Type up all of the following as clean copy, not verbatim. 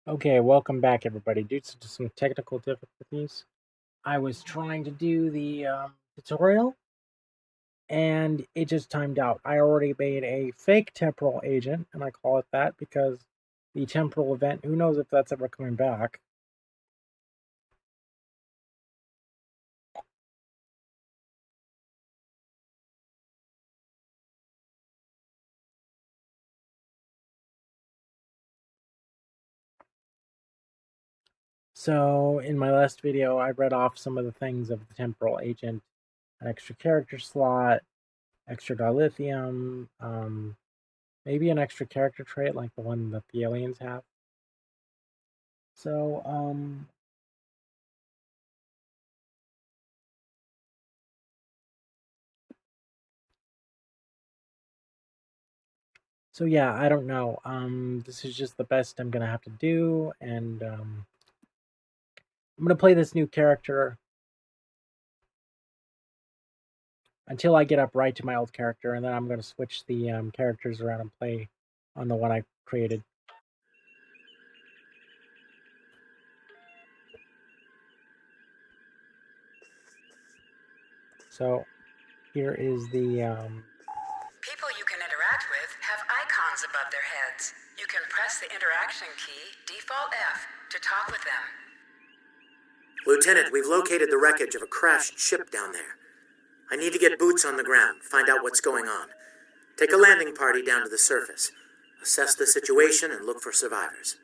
Okay, welcome back, everybody. Due to some technical difficulties, I was trying to do the tutorial, and it just timed out. I already made a fake temporal agent, and I call it that because the temporal event, who knows if that's ever coming back. So, in my last video, I read off some of the things of the temporal agent: an extra character slot, extra dilithium, maybe an extra character trait like the one that the aliens have. So, So yeah, I don't know. This is just the best I'm gonna have to do, and I'm gonna play this new character until I get up right to my old character, and then I'm gonna switch the characters around and play on the one I created. So here is the People you can interact with have icons above their heads. You can press the interaction key, default F, to talk with them. Lieutenant, we've located the wreckage of a crashed ship down there. I need to get boots on the ground, find out what's going on. Take a landing party down to the surface. Assess the situation and look for survivors.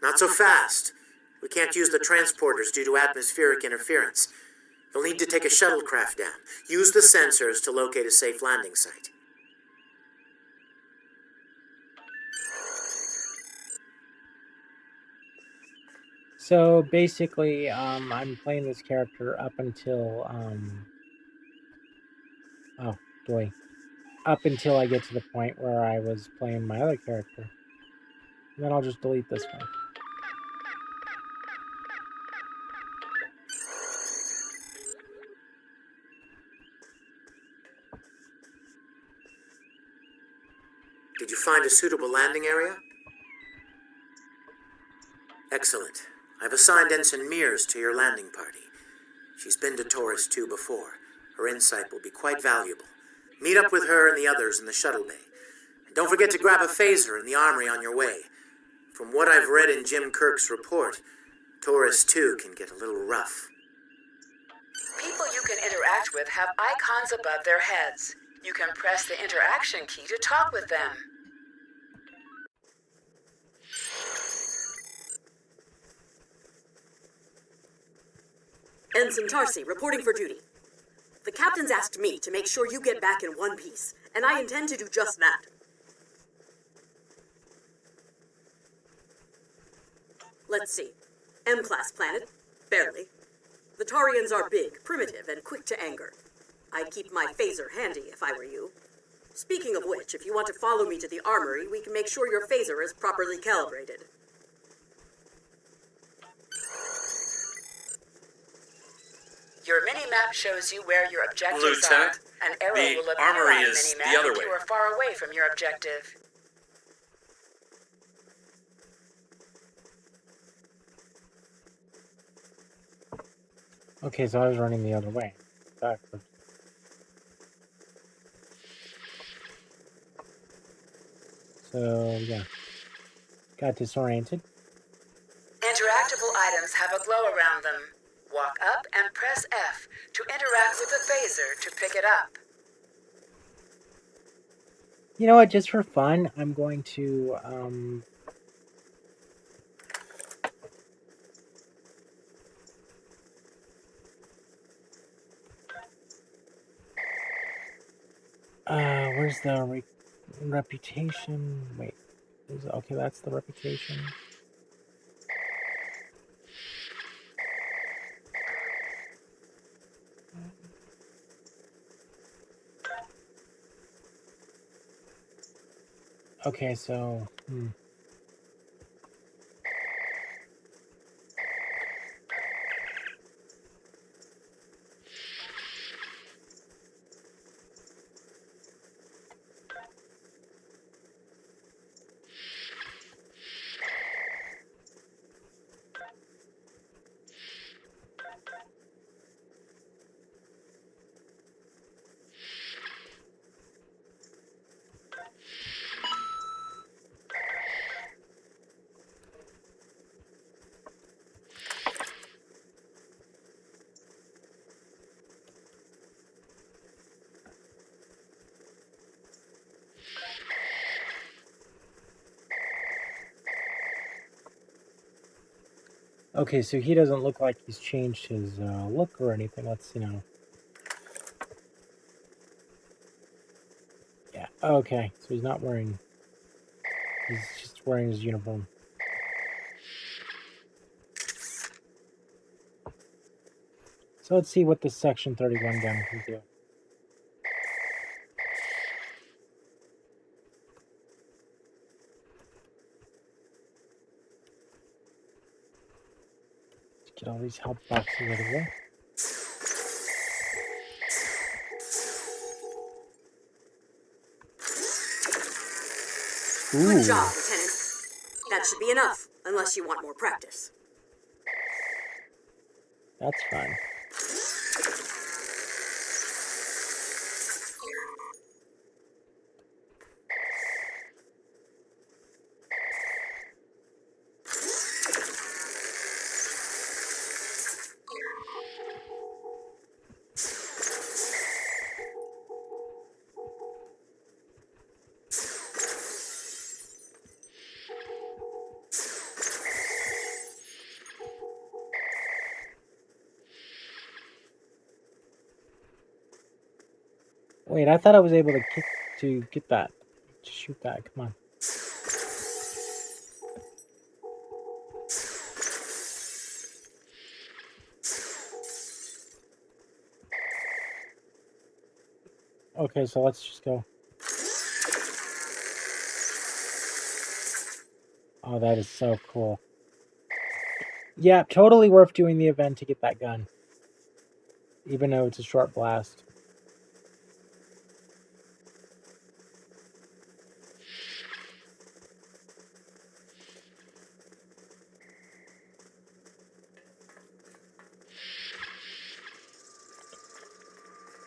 Not so fast. We can't use the transporters due to atmospheric interference. You'll need to take a shuttlecraft down. Use the sensors to locate a safe landing site. So basically, I'm playing this character up until oh boy, up until I get to the point where I was playing my other character, and then I'll just delete this one. Did you find a suitable landing area? Excellent. I've assigned Ensign Mears to your landing party. She's been to Taurus 2 before. Her insight will be quite valuable. Meet up with her and the others in the shuttle bay. And don't forget to grab a phaser in the armory on your way. From what I've read in Jim Kirk's report, Taurus 2 can get a little rough. People you can interact with have icons above their heads. You can press the interaction key to talk with them. Ensign Tarsi, reporting for duty. The captain's asked me to make sure you get back in one piece, and I intend to do just that. Let's see. M-class planet? Barely. The Taurians are big, primitive, and quick to anger. I'd keep my phaser handy if I were you. Speaking of which, if you want to follow me to the armory, we can make sure your phaser is properly calibrated. Your mini-map shows you where your objectives Lieutenant, are. An arrow the will appear armory on the is mini-map the other if way. you are far away from your objective. Okay, so I was running the other way, backwards. So yeah, got disoriented. Interactable items have a glow around them. Walk up and press F to interact with the phaser to pick it up. You know what? Just for fun, I'm going to where's the reputation? Wait, okay, that's the reputation. Okay, so Okay, so he doesn't look like he's changed his look or anything. Let's, Yeah, okay. So he's not wearing... He's just wearing his uniform. So let's see what this Section 31 gun can do. Let's get all these help boxes out of the way. Good job, Lieutenant. That should be enough, unless you want more practice. That's fine. Wait, I thought I was able to get that. To shoot that. Come on. Okay, so let's just go. Oh, that is so cool. Yeah, totally worth doing the event to get that gun. Even though it's a short blast.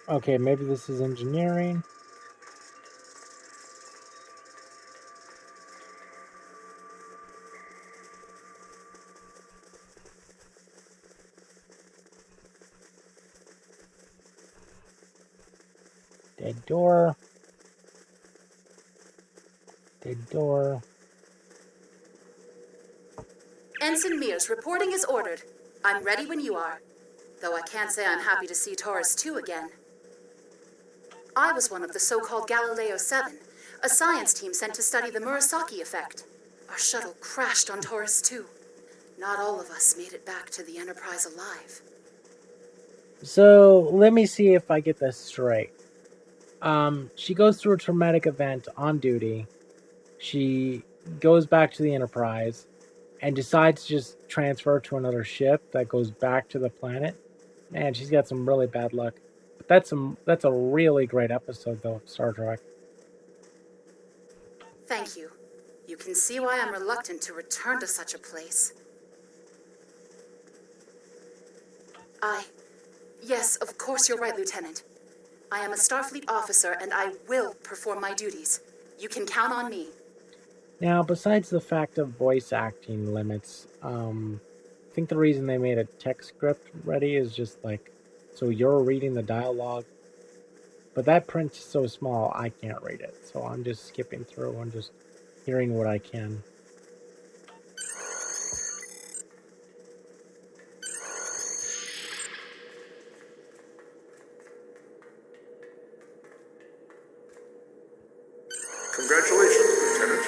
Okay, maybe this is engineering. Dead door. Dead door. Ensign Mears, reporting is ordered. I'm ready when you are. Though I can't say I'm happy to see Taurus 2 again. I was one of the so-called Galileo 7, a science team sent to study the Murasaki effect. Our shuttle crashed on Taurus 2. Not all of us made it back to the Enterprise alive. So, let me see if I get this straight. She goes through a traumatic event on duty. She goes back to the Enterprise and decides to just transfer to another ship that goes back to the planet. Man, she's got some really bad luck. But that's a really great episode though of Star Trek. Thank you. You can see why I'm reluctant to return to such a place. Yes, of course you're right, Lieutenant. I am a Starfleet officer and I will perform my duties. You can count on me. Now, besides the fact of voice acting limits, I think the reason they made a text script ready is just like, so you're reading the dialogue, but that print's so small I can't read it. So I'm just skipping through and just hearing what I can. Congratulations, Lieutenant.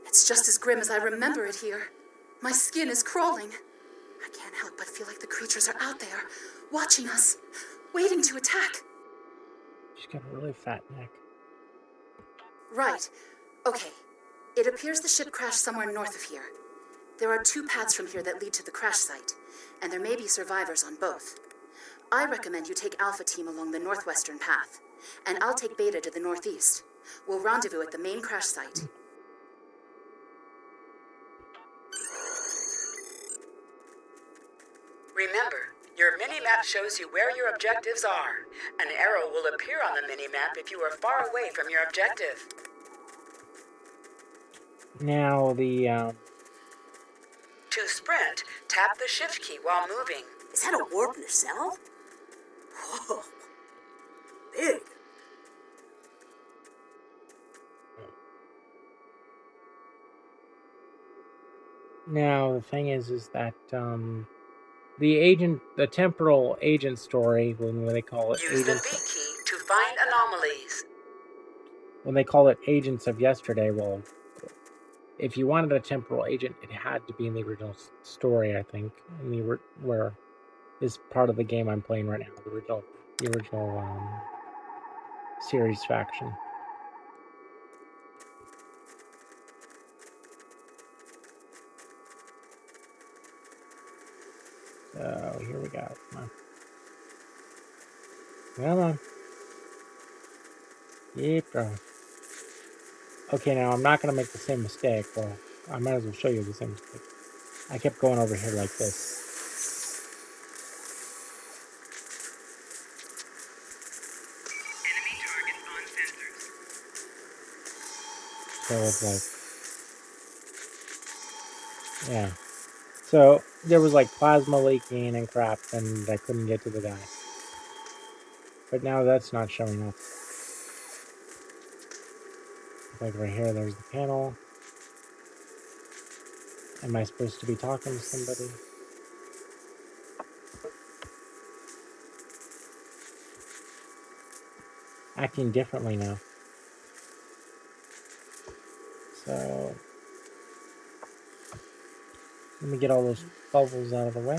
It's just as grim as I remember it here. My skin is crawling. I can't help but feel like the creatures are out there, watching us, waiting to attack. She's got a really fat neck. Right. Okay. It appears the ship crashed somewhere north of here. There are 2 paths from here that lead to the crash site, and there may be survivors on both. I recommend you take Alpha Team along the northwestern path, and I'll take Beta to the northeast. We'll rendezvous at the main crash site. map shows you where your objectives are. An arrow will appear on the mini-map if you are far away from your objective. Now To sprint, tap the shift key while moving. Is that a warp nacelle? Whoa. Big. Now the thing is that the temporal agent story, when they call it Use the agents, V key to find anomalies. when they call it agents of yesterday, well, if you wanted a temporal agent, it had to be in the original story, I think, where is part of the game I'm playing right now, the original series faction. So here we go. Come on. Come on. Keep going. Okay, now I'm not going to make the same mistake. Well, I might as well show you the same mistake. I kept going over here like this. Enemy target on sensors. So it's like, yeah. So there was like plasma leaking and crap, and I couldn't get to the guy. But now that's not showing up. Like right here, there's the panel. Am I supposed to be talking to somebody? Acting differently now. So let me get all those bubbles out of the way.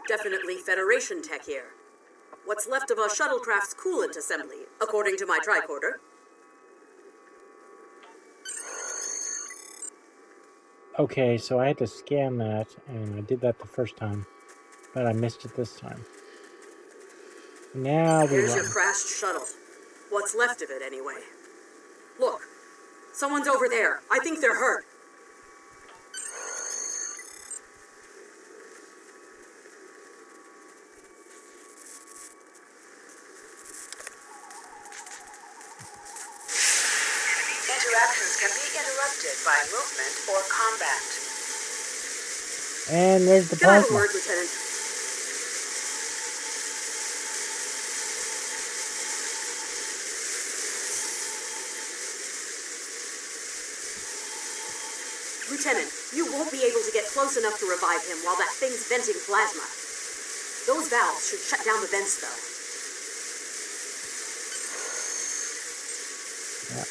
Definitely Federation tech here. What's left of a shuttlecraft's coolant assembly, according to my tricorder. Okay, so I had to scan that, and I did that the first time, but I missed it this time. Now we Here's run. your crashed shuttle. What's left of it, anyway. Look, someone's over there. I think they're hurt. Interactions can be interrupted by movement or combat. And there's the Can I have a plasma. word, Lieutenant? Lieutenant, you won't be able to get close enough to revive him while that thing's venting plasma. Those valves should shut down the vents, though. Yeah.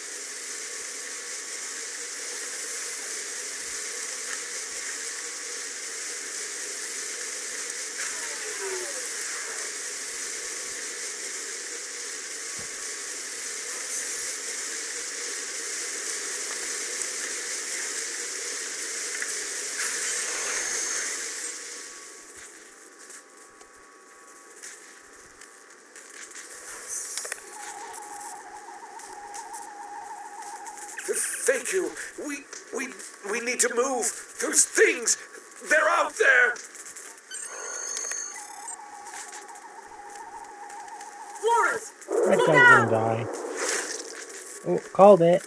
Thank you. We need to move. Those things, they're out there. Flores! That Look guy's out! gonna die. Oh, called it.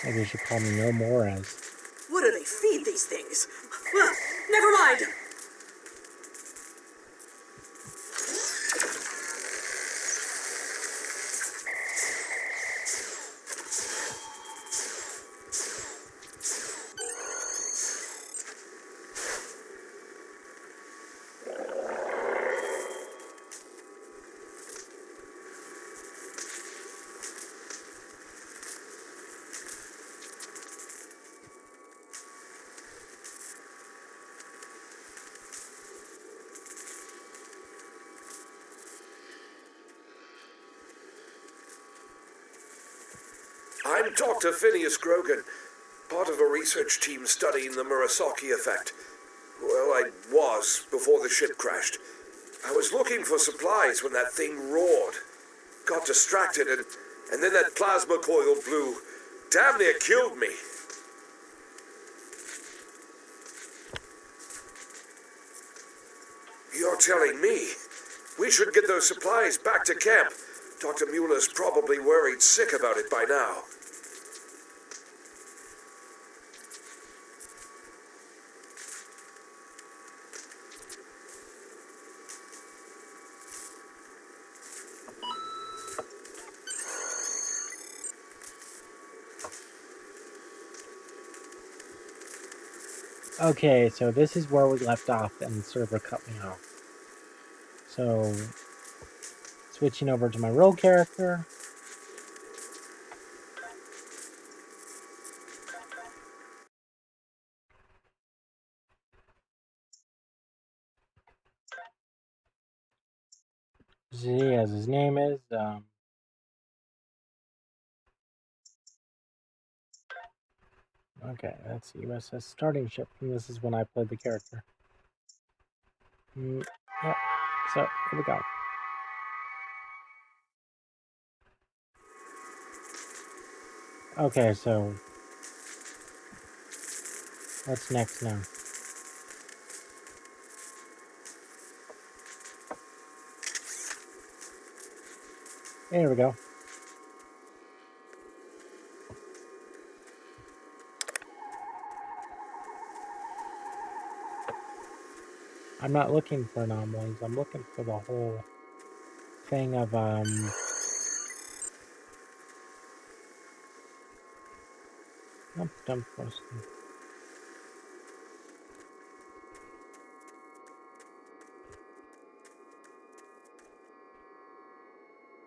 Maybe you should call me no more as. What do they feed these things? Well, never mind. I'm Dr. Phineas Grogan, part of a research team studying the Murasaki effect. Well, I was before the ship crashed. I was looking for supplies when that thing roared. Got distracted and then that plasma coil blew. Damn near killed me. You're telling me we should get those supplies back to camp? Dr. Mueller's probably worried sick about it by now. Okay, so this is where we left off and the server cut me off. So, switching over to my role character. Z, as his name is. Okay, that's USS starting ship, and this is when I played the character. Yep, so here we go. Okay, so what's next now? There we go. I'm not looking for anomalies. I'm looking for the whole thing of dump posting.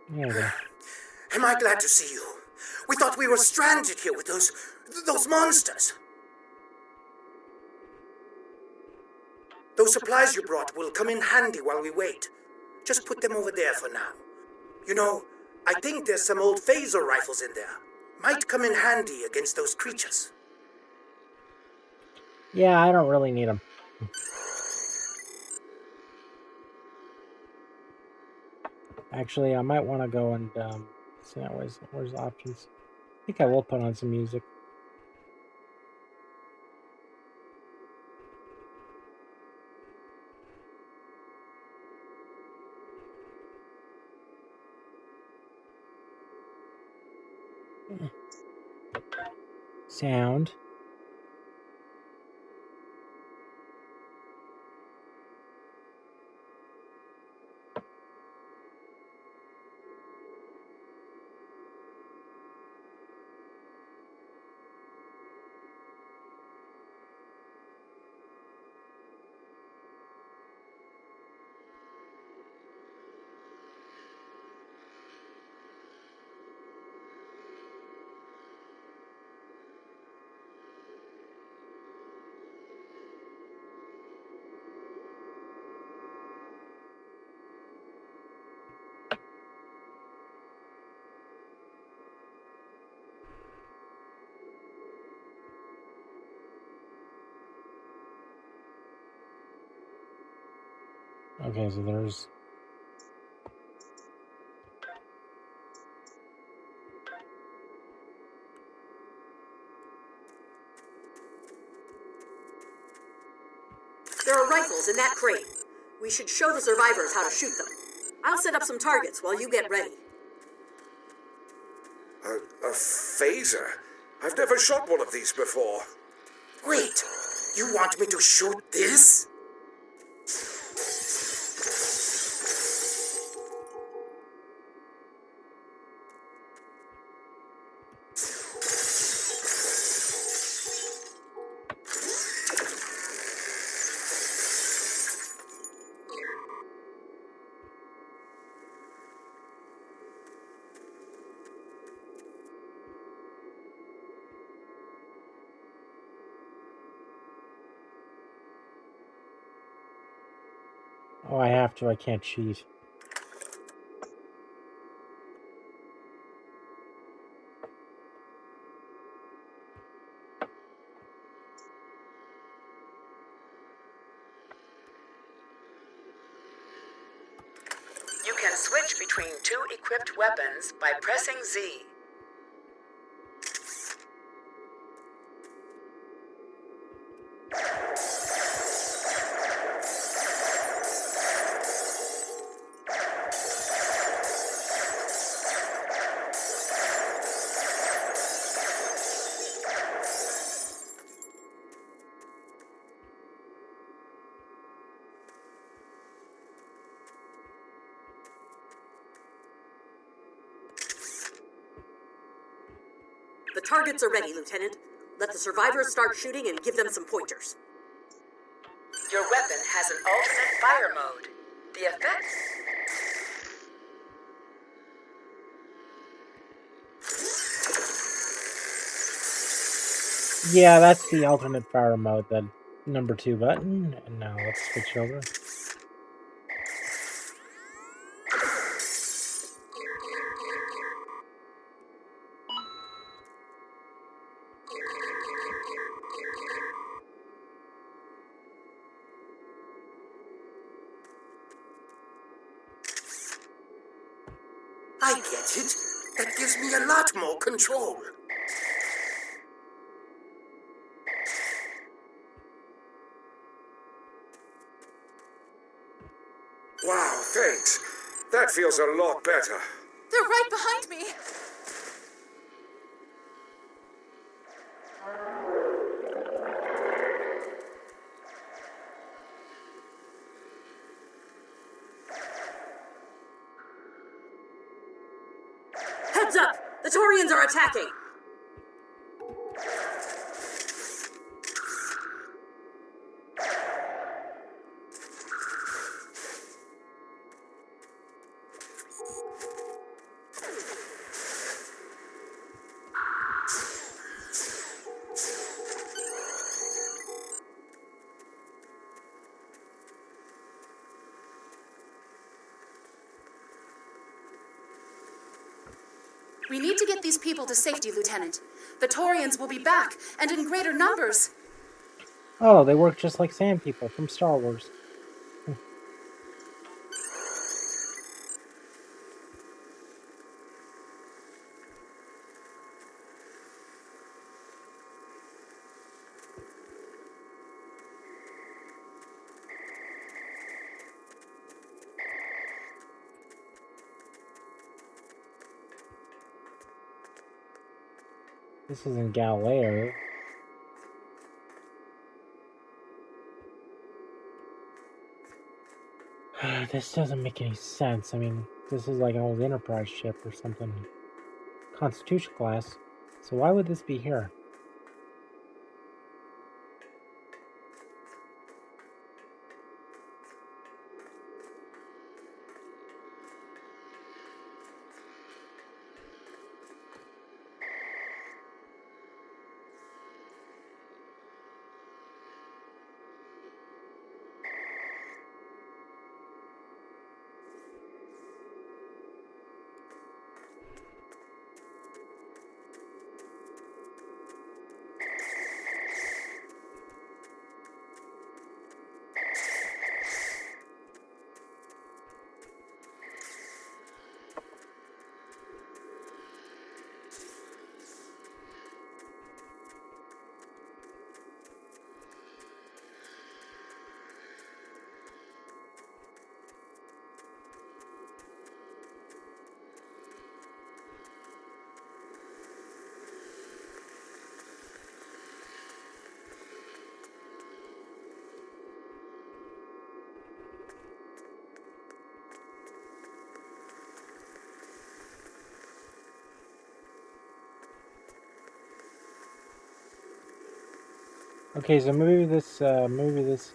There we go. Am I glad to see you? We thought we were stranded here with those monsters. Those supplies you brought will come in handy while we wait. Just put them over there for now. You know, I think there's some old phaser rifles in there. Might come in handy against those creatures. Yeah, I don't really need them. Actually, I might want to go and see that where's the options. I think I will put on some music. Sound. Okay, so there's... There are rifles in that crate. We should show the survivors how to shoot them. I'll set up some targets while you get ready. A phaser? I've never shot one of these before. Wait, you want me to shoot this? Oh, I have to. I can't cheat. can switch between 2 equipped weapons by pressing Z. The targets are ready, Lieutenant. Let the survivors start shooting and give them some pointers. Your weapon has an alternate fire mode. The effect... Yeah, that's the alternate fire mode, the number 2 button. And now let's switch over. I get it. That gives me a lot more control. Wow, thanks. That feels a lot better. They're right behind me! Heads up! The Taurians are attacking! We need to get these people to safety, Lieutenant. The Taurians will be back, and in greater numbers. Oh, they work just like sand people from Star Wars. This isn't Galileo. This doesn't make any sense. I mean, this is like an old Enterprise ship or something. Constitution class. So why would this be here? Okay, so maybe this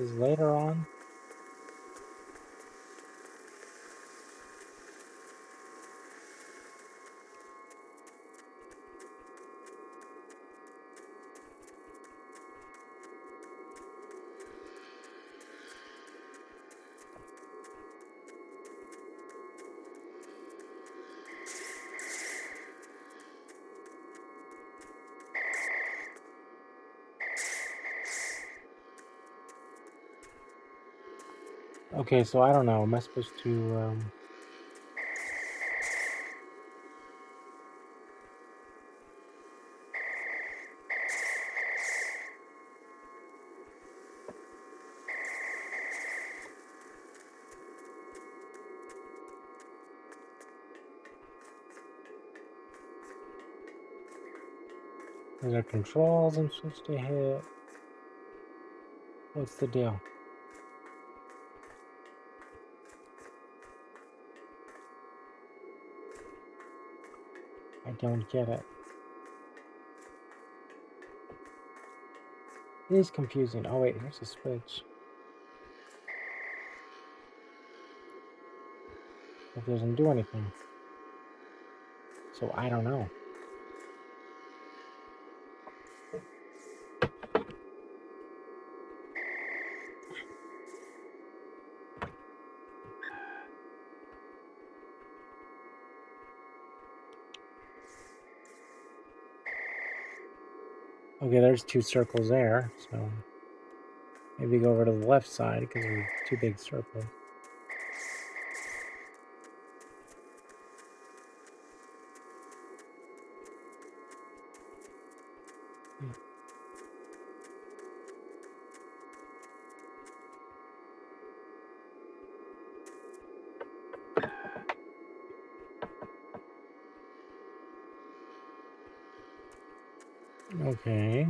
is later on. Okay, so I don't know. Am I supposed to Are there controls I'm supposed to hit? What's the deal? I don't get it. It is confusing. Oh wait, here's a switch. It doesn't do anything. So I don't know. Okay, there's 2 circles there, so maybe go over to the left side because there's 2 big circles. Okay.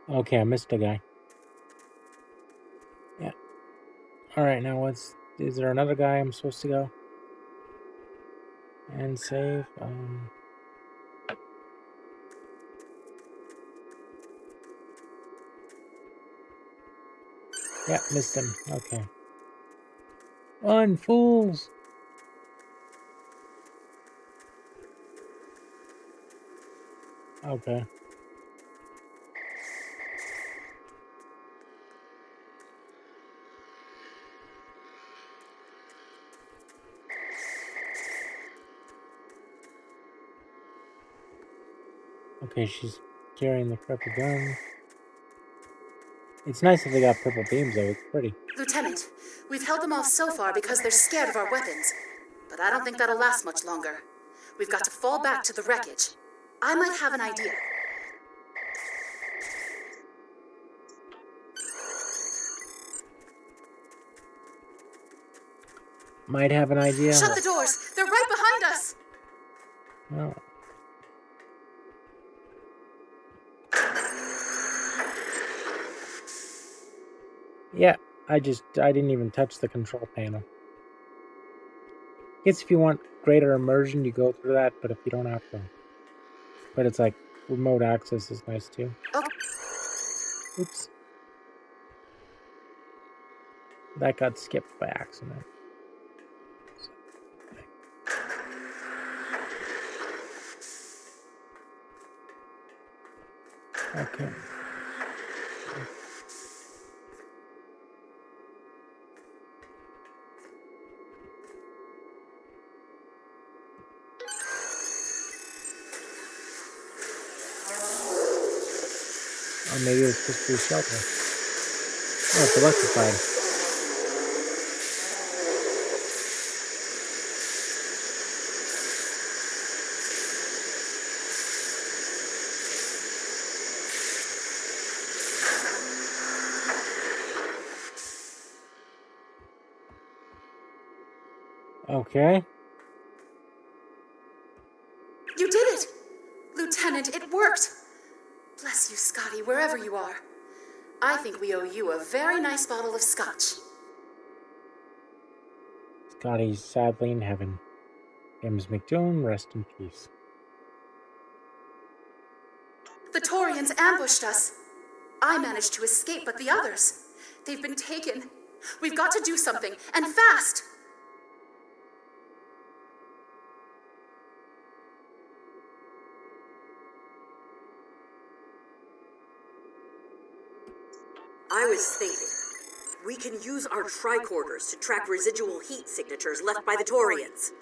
Okay, I missed a guy. Yeah. Alright, now is there another guy I'm supposed to go? And save, yeah, missed him. Okay. Run, fools! Okay. Okay, she's carrying the purple gun. It's nice that they got purple beams, though. It's pretty. Lieutenant, we've held them off so far because they're scared of our weapons. But I don't think that'll last much longer. We've got to fall back to the wreckage. I might have an idea. Might have an idea. Shut the doors! They're right behind us! Oh. Yeah, I didn't even touch the control panel. Guess if you want greater immersion, you go through that, but if you don't have to. But it's like, remote access is nice too. Okay. Oops. That got skipped by accident. Okay. Or maybe it's supposed to be a shelter. Oh, it's electrified. Okay. You did it! Lieutenant, it worked! Bless you, Scotty, wherever you are. I think we owe you a very nice bottle of scotch. Scotty's sadly in heaven. James McDoom, rest in peace. The Taurians ambushed us. I managed to escape, but the others, they've been taken. We've got to do something, and fast! I was thinking, we can use our tricorders to track residual heat signatures left by the Taurians.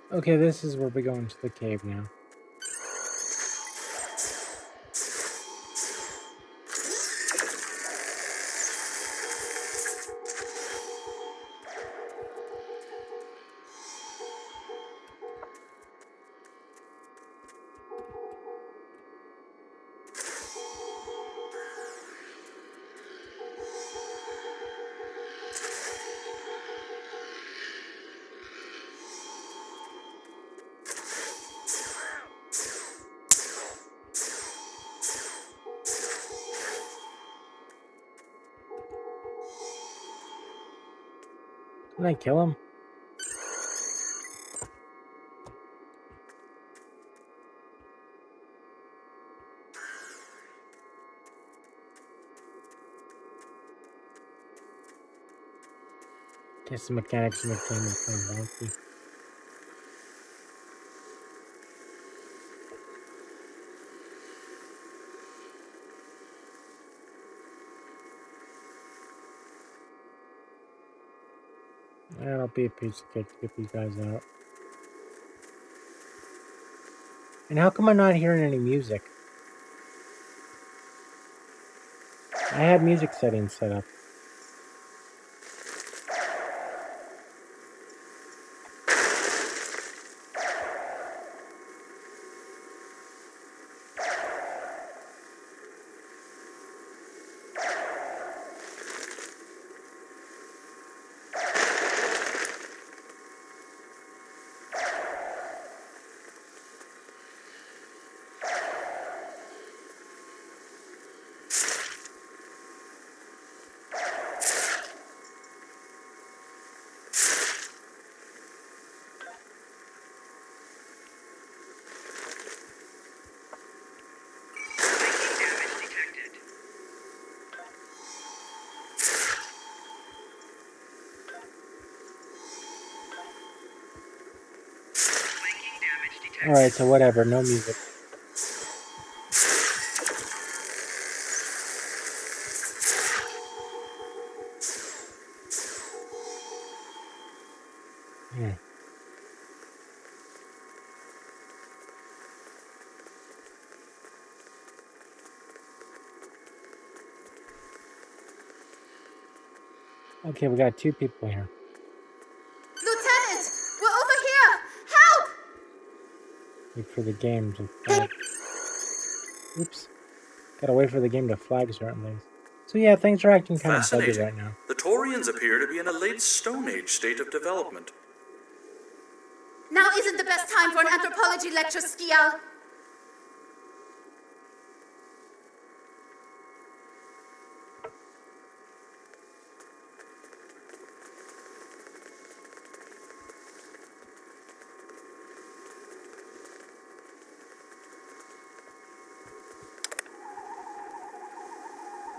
Okay, this is where we go into the cave now. Did I kill him? Guess the mechanics in the game are kind of wonky. That'll be a piece of cake to get these guys out. And how come I'm not hearing any music? I had music settings set up. Alright, so whatever, no music. Yeah. Okay, we got two people here. Lieutenant! We're over here! Help! Wait for the game to flag. Oops. Gotta wait for the game to flag certain things. So yeah, things are acting kind of buggy right now. The Taurians appear to be in a late Stone Age state of development. Now isn't the best time for an anthropology lecture, Skial.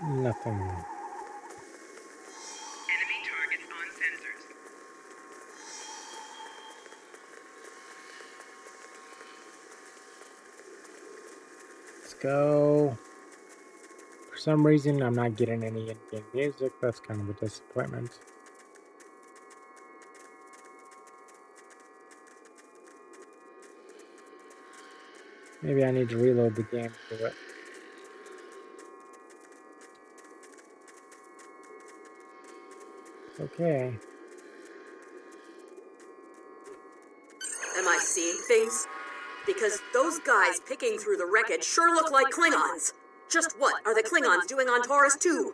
Nothing. Enemy targets on sensors. Let's go. For some reason, I'm not getting any in-game music. That's kind of a disappointment. Maybe I need to reload the game to do it. Okay. Am I seeing things? Because those guys picking through the wreckage sure look like Klingons. Just what are the Klingons doing on Taurus 2? Enemy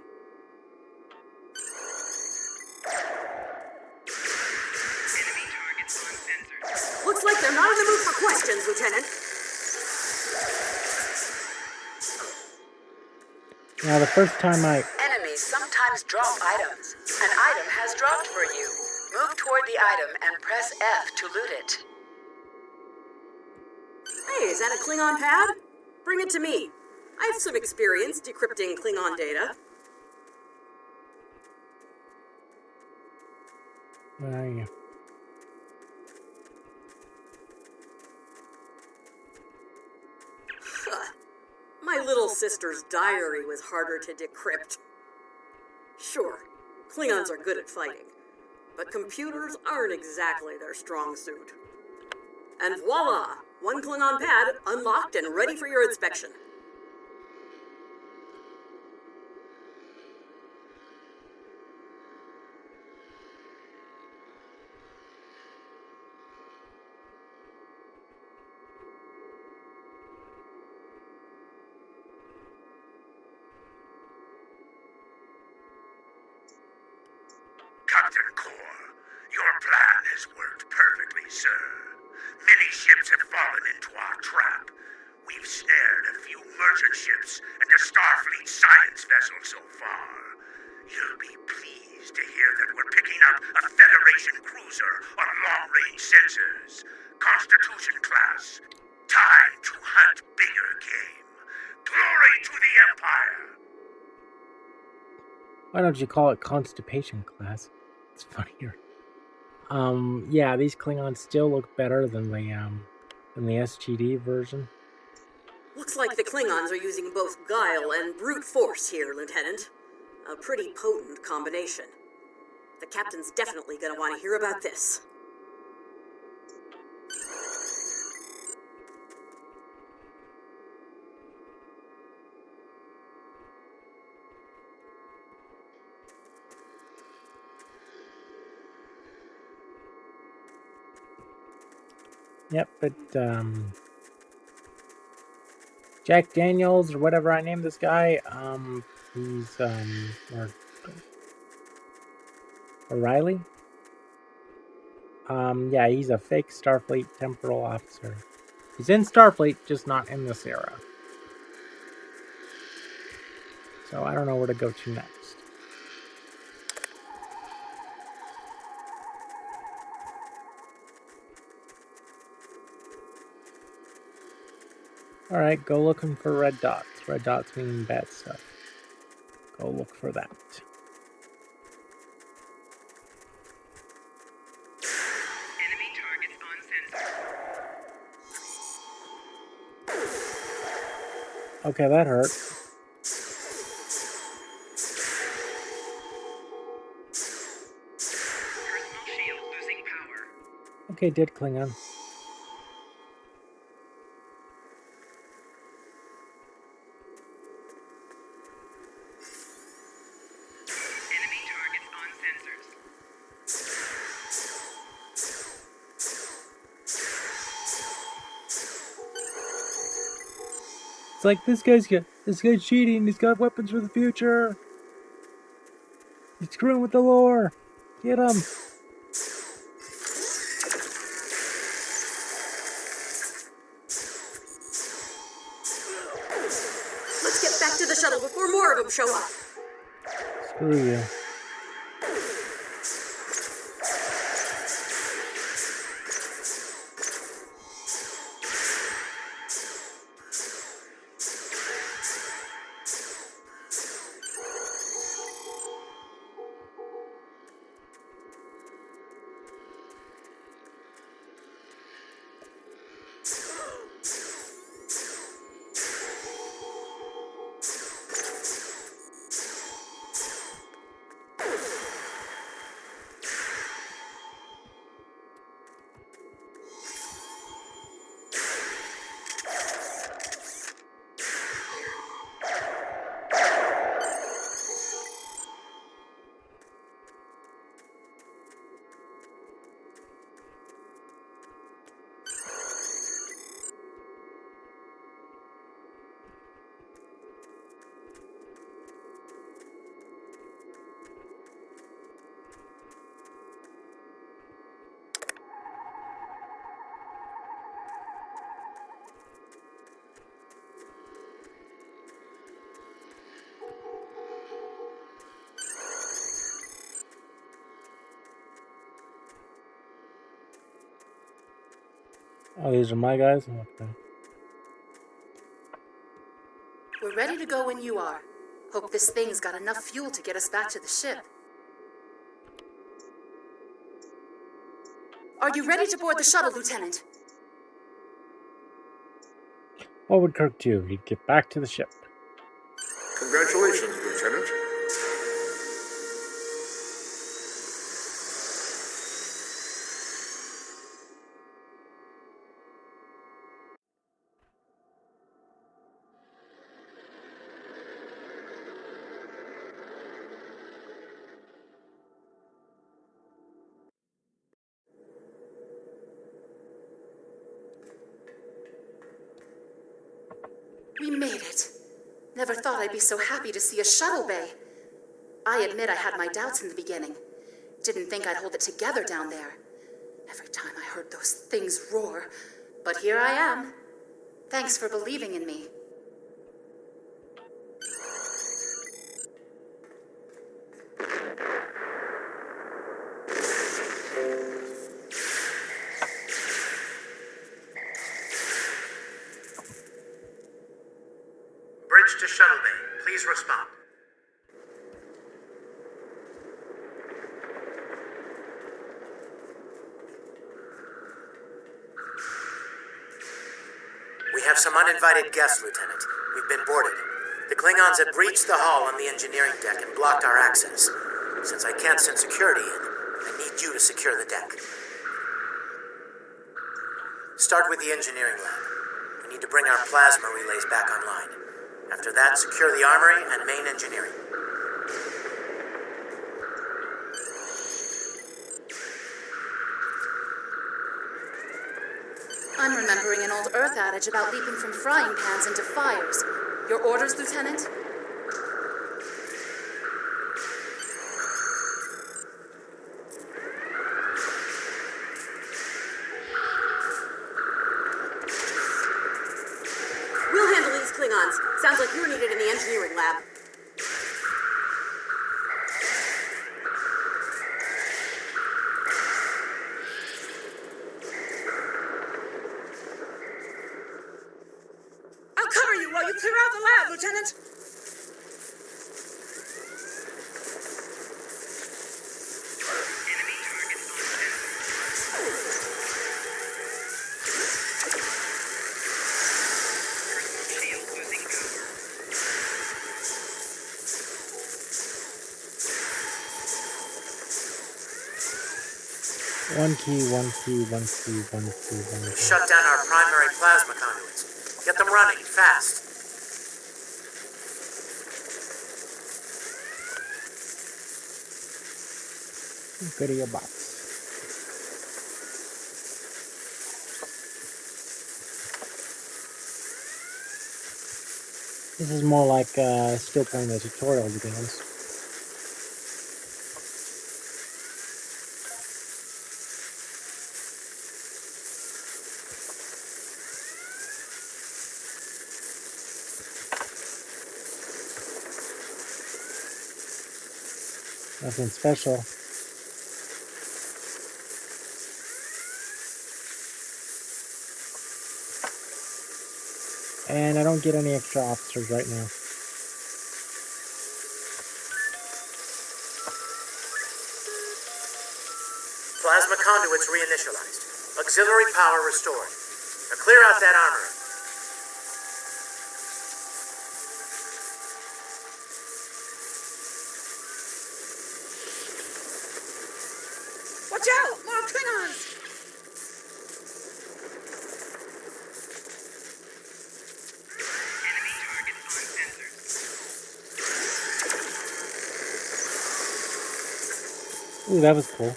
targets on sensors. Looks like they're not in the mood for questions, Lieutenant. Now, the first time Enemies sometimes drop items. An item has dropped for you. Move toward the item and press F to loot it. Hey, is that a Klingon pad? Bring it to me. I have some experience decrypting Klingon data. Where are you? My little sister's diary was harder to decrypt. Sure, Klingons are good at fighting, but computers aren't exactly their strong suit. And voila! One Klingon pad unlocked and ready for your inspection. Captain Core, your plan has worked perfectly, sir. Many ships have fallen into our trap. We've snared a few merchant ships and a Starfleet science vessel so far. You'll be pleased to hear that we're picking up a Federation cruiser on long-range sensors. Constitution class. Time to hunt bigger game. Glory to the Empire! Why don't you call it constipation class? It's funnier. Yeah, these Klingons still look better than the SGD version. Looks like the Klingons are using both guile and brute force here, Lieutenant. A pretty potent combination. The captain's definitely gonna want to hear about this. Yep, but Jack Daniels or whatever I named this guy, he's or O'Reilly. Yeah, he's a fake Starfleet temporal officer. He's in Starfleet, just not in this era. So I don't know where to go to next. Alright, go looking for red dots. Red dots mean bad stuff. Go look for that. Enemy targets on sensor. Okay, that hurt. Personal shield losing power. Okay, did Klingon. Enemy targets on sensors. It's like this guy's cheating. He's got weapons for the future. He's screwing with the lore. Get him. Let's get back to the shuttle before more of them show up. Screw you. Oh, these are my guys? Okay. We're ready to go when you are. Hope this thing's got enough fuel to get us back to the ship. Are you ready to board the shuttle, Lieutenant? What would Kirk do? He'd get back to the ship. Congratulations, Lieutenant. We made it. Never thought I'd be so happy to see a shuttle bay. I admit I had my doubts in the beginning. Didn't think I'd hold it together down there. Every time I heard those things roar. But here I am. Thanks for believing in me. Bridge to Shuttle Bay. Please respond. We have some uninvited guests, Lieutenant. We've been boarded. The Klingons have breached the hull on the engineering deck and blocked our access. Since I can't send security in, I need you to secure the deck. Start with the engineering lab. We need to bring our plasma relays back online. After that, secure the armory and main engineering. I'm remembering an old Earth adage about leaping from frying pans into fires. Your orders, Lieutenant? We'll handle these Klingons. Sounds like you're needed in the engineering lab. I'll cover you while you clear out the lab, Lieutenant. Enemy targets on sensors. Personal shield losing power. One key, one key, one key, one key, one key. Shut down our primary plasma conduits. Get them running, fast. Video box. This is more like still playing the tutorial games. Nothing special. And I don't get any extra officers right now. Plasma conduits reinitialized. Auxiliary power restored. Now clear out that armory. Watch out! More Klingons! Enemy targets on sensors. Ooh, that was cool.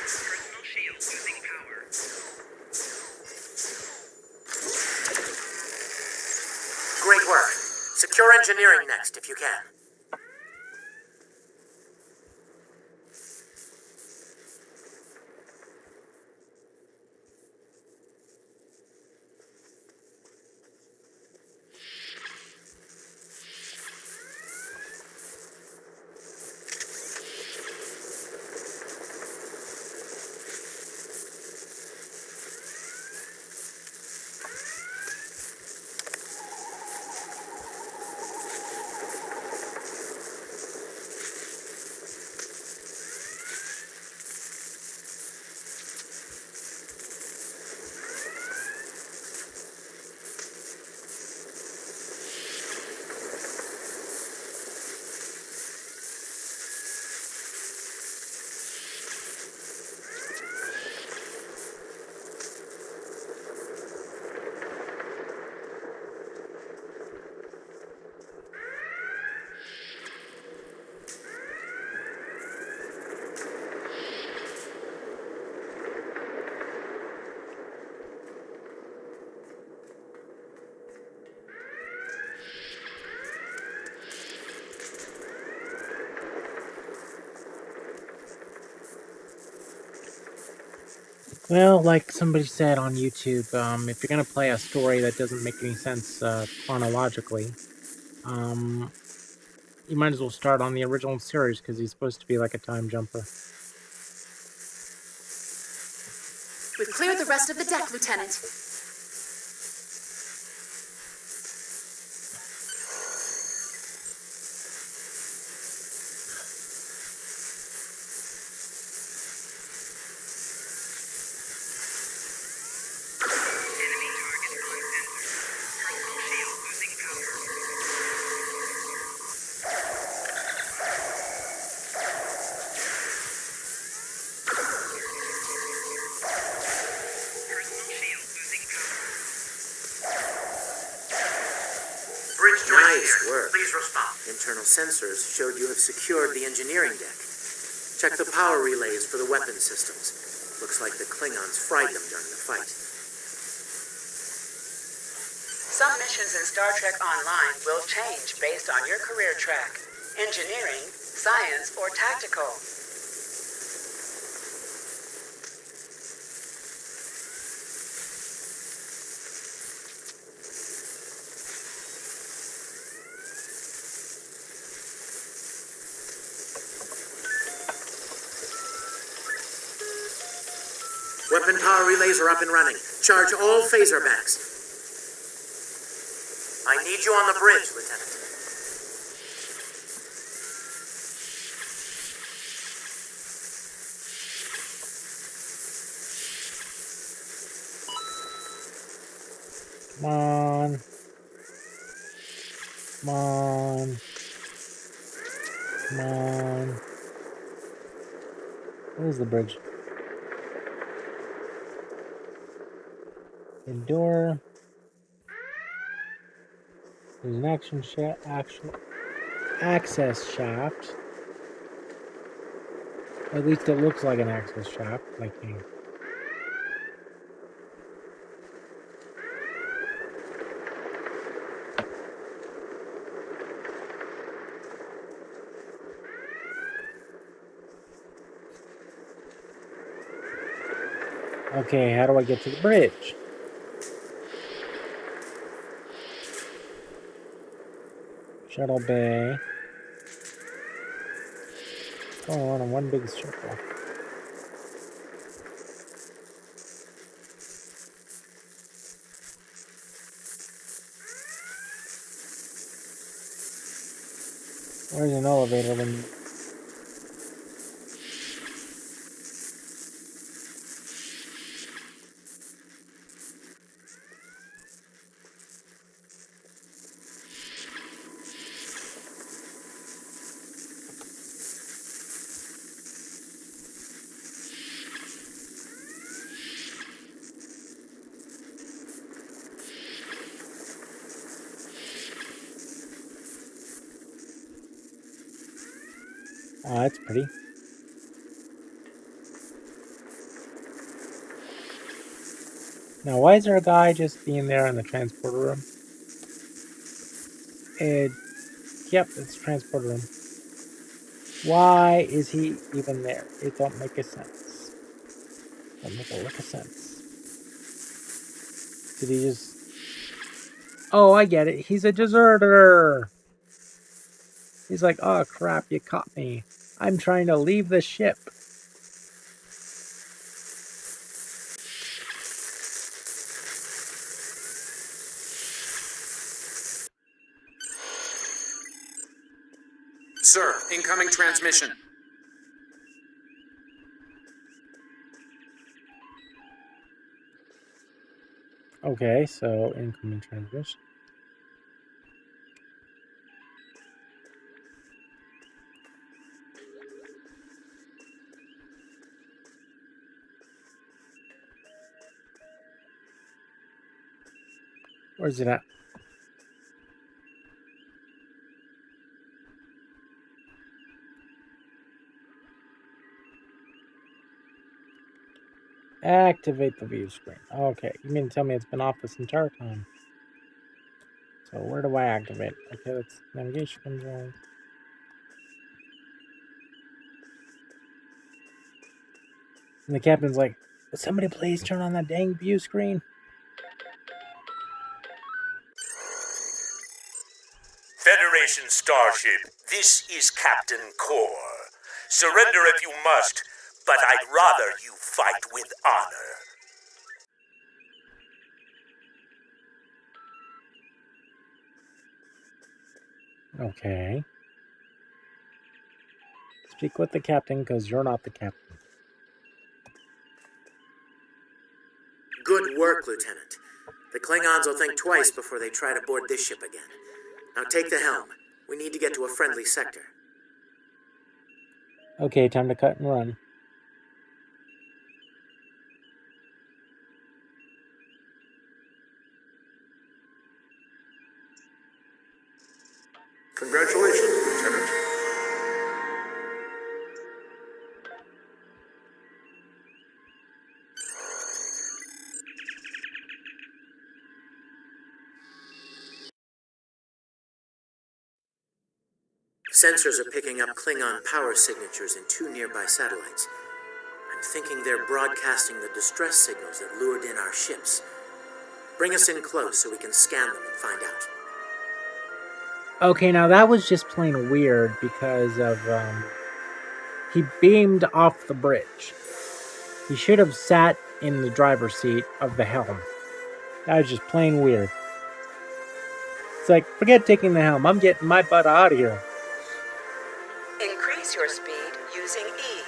Personal shield losing power. Great work. Secure engineering next, if you can. Well, like somebody said on YouTube, if you're gonna play a story that doesn't make any sense chronologically, you might as well start on the original series because he's supposed to be like a time jumper. We've cleared the rest of the deck, Lieutenant. Enemy target uncensored. Personal shield losing power. Personal shield losing power. Bridge nice work. Please respond. Internal sensors showed you have secured the engineering deck. Check the power relays for the weapon systems. Looks like the Klingons fried them during the fight. Some missions in Star Trek Online will change based on your career track. Engineering, science, or tactical. Weapon power relays are up and running. Charge all phaser banks. I need you on the bridge, Lieutenant. Come on. Come on. Come on. Where's the bridge? The door. There's an access shaft. At least it looks like an access shaft. Like me. Okay, how do I get to the bridge? Shuttle bay. Going on in one big circle. Where's an elevator when... Oh, that's pretty. Now, why is there a guy just being there in the transporter room? Yep, it's the transporter room. Why is he even there? It don't make a sense. Don't make a lick of sense. Did he just... Oh, I get it. He's a deserter. He's like, oh crap, you caught me. I'm trying to leave the ship. Sir, incoming transmission. Okay, so incoming transmission. Where's it at? Activate the view screen. Okay, you mean to tell me it's been off this entire time? So where do I activate? Okay, that's navigation controls. And the captain's like, Would somebody please turn on that dang view screen? Federation Starship, this is Captain Core. Surrender if you must, but I'd rather you fight with honor. Okay. Speak with the captain, because you're not the captain. Good work, Lieutenant. The Klingons will think twice before they try to board this ship again. Now take the helm. We need to get to a friendly sector. Okay, time to cut and run. Congratulations, Lieutenant. Sensors are picking up Klingon power signatures in 2 nearby satellites. I'm thinking they're broadcasting the distress signals that lured in our ships. Bring us in close so we can scan them and find out. Okay, now that was just plain weird because of, he beamed off the bridge. He should have sat in the driver's seat of the helm. That was just plain weird. It's like, forget taking the helm. I'm getting my butt out of here. Increase your speed using E.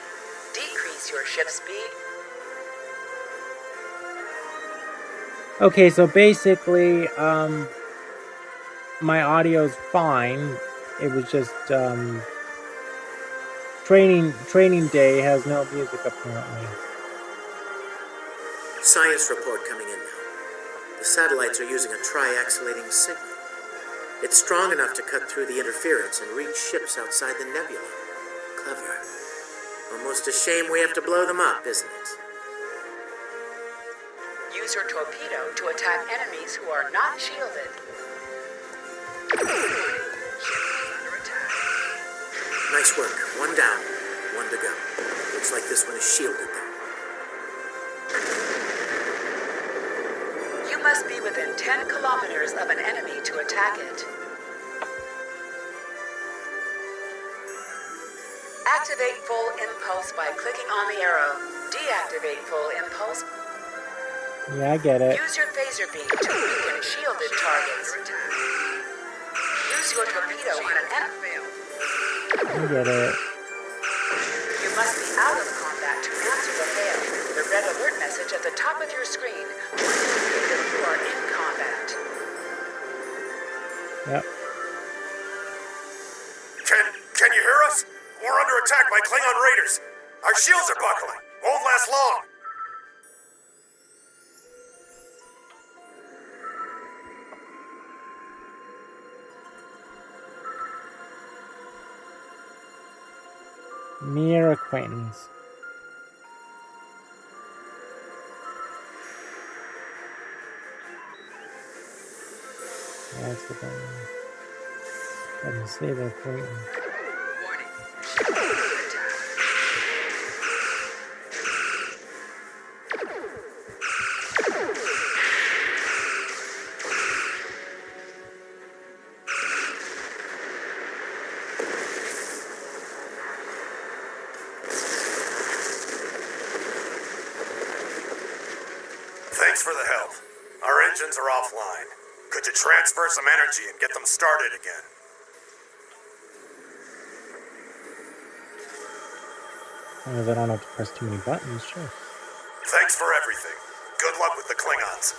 Decrease your ship speed. Okay, so basically, my audio's fine. It was just, training day has no music apparently. Science report coming in now. The satellites are using a triaxilating signal. It's strong enough to cut through the interference and reach ships outside the nebula. Clever. Almost a shame we have to blow them up, isn't it? Use your torpedo to attack enemies who are not shielded. Ship is under attack. Nice work. 1 down, 1 to go. Looks like this one is shielded there. You must be within 10 kilometers of an enemy to attack it. Activate full impulse by clicking on the arrow. Deactivate full impulse. Yeah, I get it. Use your phaser beam to weaken shielded targets. Use your torpedo on an enemy. I get it. You must be out of combat to answer the hail. The red alert message at the top of your screen will indicate that you are in combat. Yep. Can you hear us? We're under attack by Klingon raiders. Our shields are buckling. Won't last long. Mere acquaintance. That's what I didn't say the acquaintance. Warning. Thanks for the help. Our engines are offline. Could you transfer some energy and get them started again? As long as I don't have to press too many buttons, sure. Thanks for everything. Good luck with the Klingons.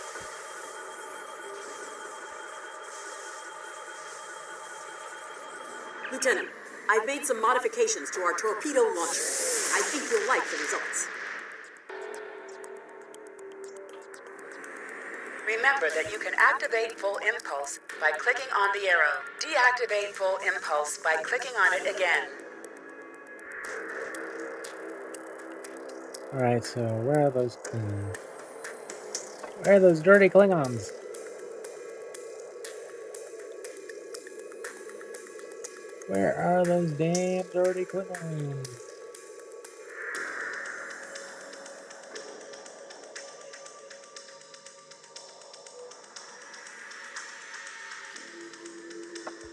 Lieutenant, I've made some modifications to our torpedo launcher. I think you'll like the results. Remember that you can activate full impulse by clicking on the arrow. Deactivate full impulse by clicking on it again. Alright, so where are those Klingons? Where are those dirty Klingons? Where are those damn dirty Klingons?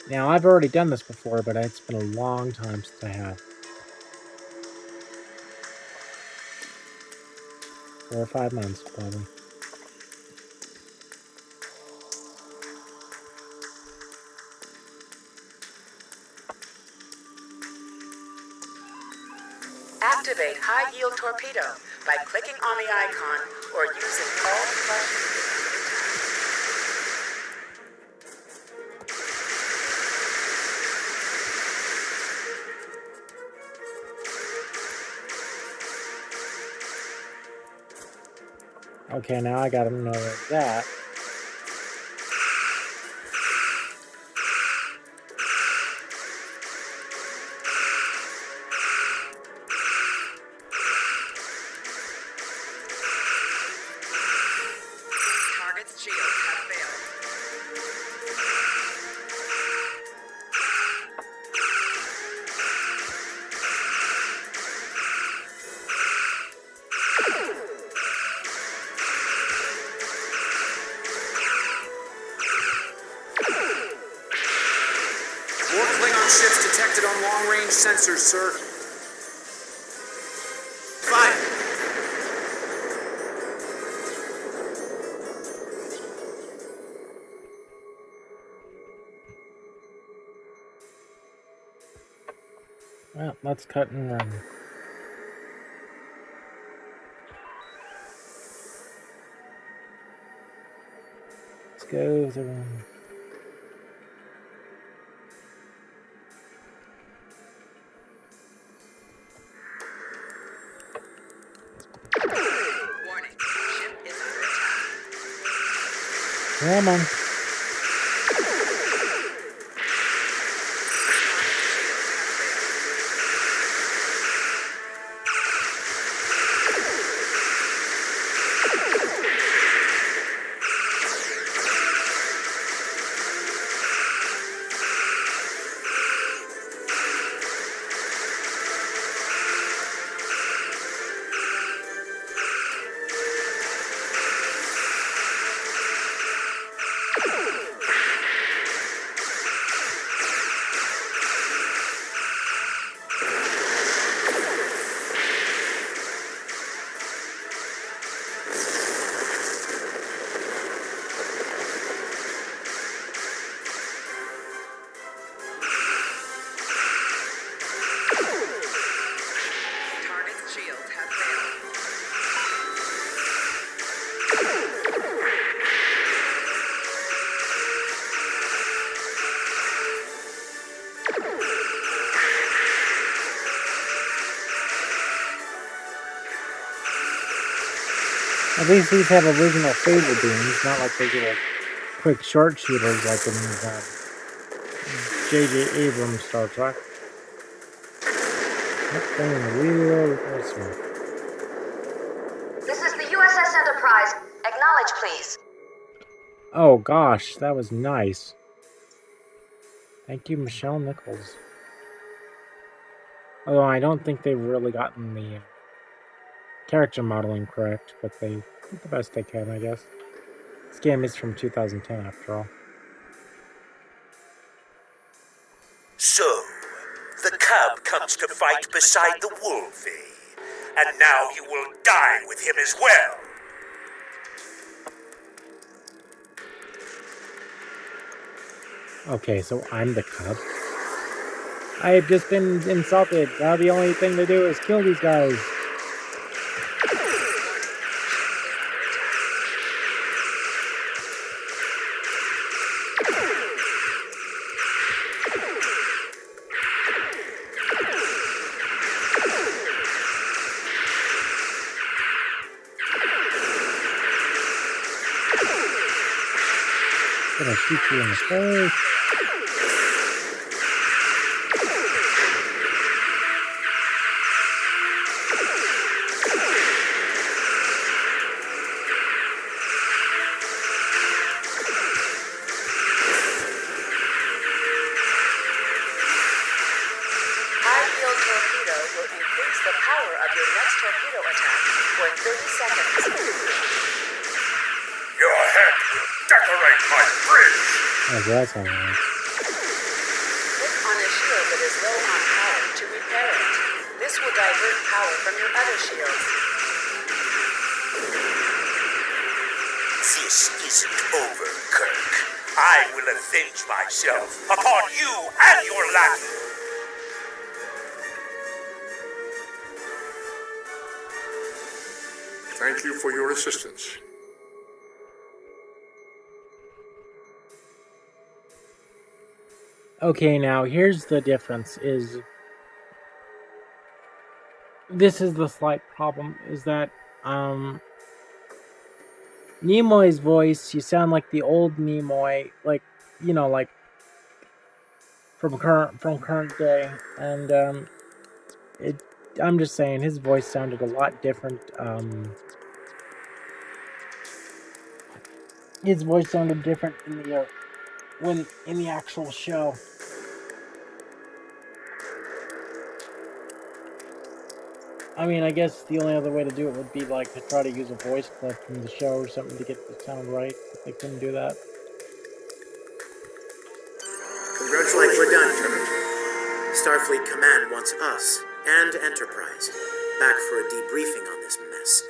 Now, I've already done this before, but it's been a long time since I have. 4 or 5 months, probably. Activate high-yield torpedo by clicking on the icon or using Alt+. Okay, now I gotta know that. Target's shields have failed. More Klingon ships detected on long-range sensors, sir. Fire! Well, let's cut and run. Let's go through. Warning, ship is under attack. Come on. Target's shields have failed. At least these have original phaser beams, not like those little quick short shooters like in J.J. Abrams Star Trek. Reload this one. This is the USS Enterprise. Acknowledge, please. Oh gosh, that was nice. Thank you, Michelle Nichols. Although I don't think they've really gotten the character modeling correct, but they did the best they can, I guess. This game is from 2010, after all. So, the cub comes to fight beside the wolf, eh? And now you will die with him as well. Okay, so I'm the cub. I have just been insulted. Now the only thing to do is kill these guys. Gonna shoot you in the face. High-yield torpedo will increase the power of your next torpedo attack for 30 seconds. Your head will decorate my bridge. Oh, that's alright. shield that is low on power to repair it. This will divert power from your other shields. This isn't over, Kirk. I will avenge myself upon you and your lackey. Thank you for your assistance. Okay, now here's the difference is this is the slight problem is that Nimoy's voice, you sound like the old Nimoy, like like from current day, and it. I'm just saying his voice sounded a lot different. His voice sounded different in the when in the actual show. I mean, I guess the only other way to do it would be like to try to use a voice clip from the show or something to get the sound right, but they couldn't do that. Looks like we're done, Lieutenant. Starfleet Command wants us and Enterprise back for a debriefing on this mess.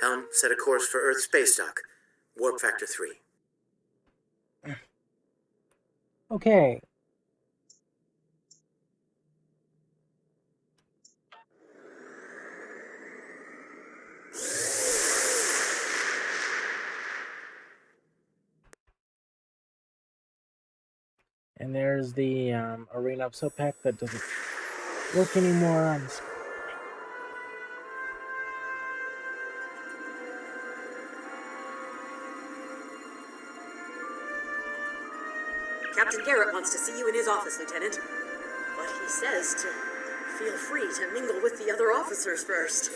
Helm, set a course for Earth space dock. Warp factor 3. Okay. And there's the arena of Sopec that doesn't work anymore on the screen. Captain Garrett wants to see you in his office, Lieutenant. But he says to feel free to mingle with the other officers first.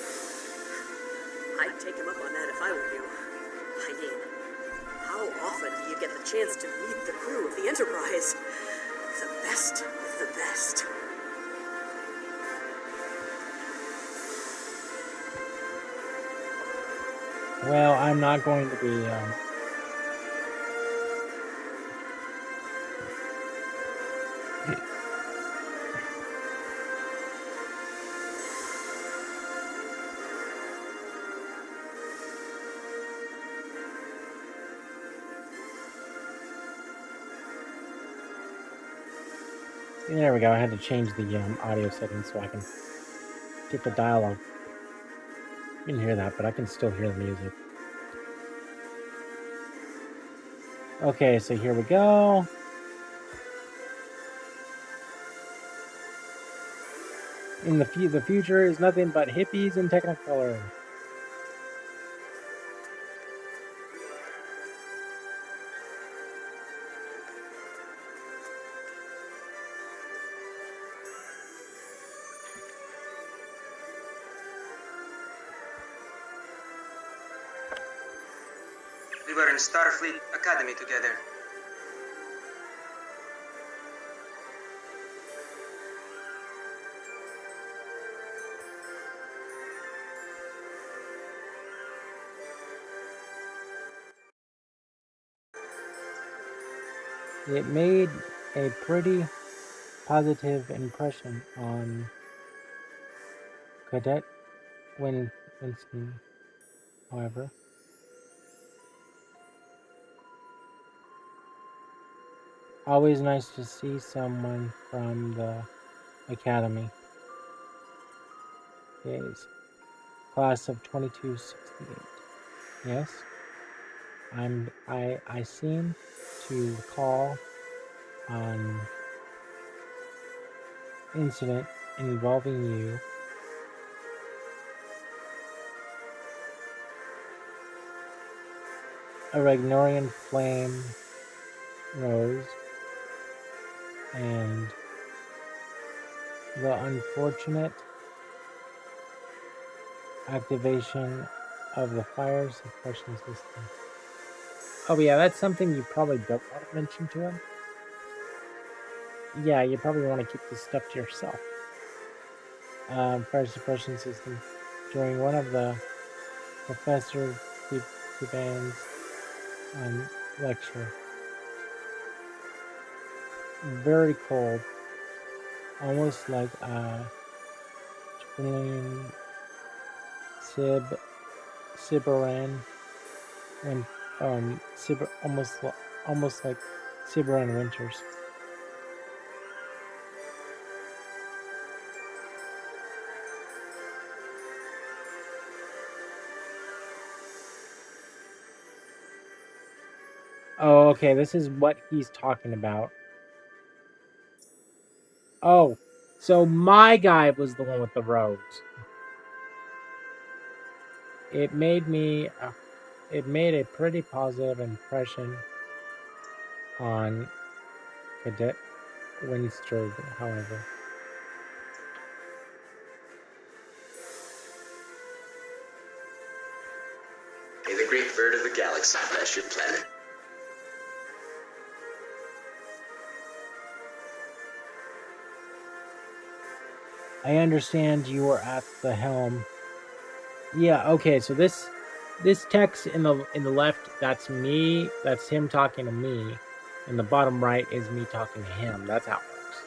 I'd take him up on that if I were you. I mean, how often do you get the chance to meet the crew of the Enterprise? The best of the best. Well, I'm not going to be There we go. I had to change the audio settings so I can get the dialogue. You can hear that, but I can still hear the music. Okay, so here we go. In the future is nothing but hippies and Technicolor. We were in Starfleet Academy together. It made a pretty positive impression on Cadet Winston, however. Always nice to see someone from the Academy. Days. Class of 2268. Yes? I seem to recall an incident involving you. A Ragnorian flame rose, and the unfortunate activation of the fire suppression system. Oh yeah, that's something you probably don't want to mention to him. Yeah, you probably want to keep this stuff to yourself. Fire suppression system during one of the Professor Kuban's lecture. Very cold. almost like twin Siberan when almost like Siberan winters. Oh, okay, this is what he's talking about. Oh, so my guy was the one with the rose. It made a pretty positive impression on Cadet Winstead, however. May the great bird of the galaxy bless your planet. I understand you were at the helm. Yeah, okay, so this text in the left, that's me, that's him talking to me, and the bottom right is me talking to him. That's how it works.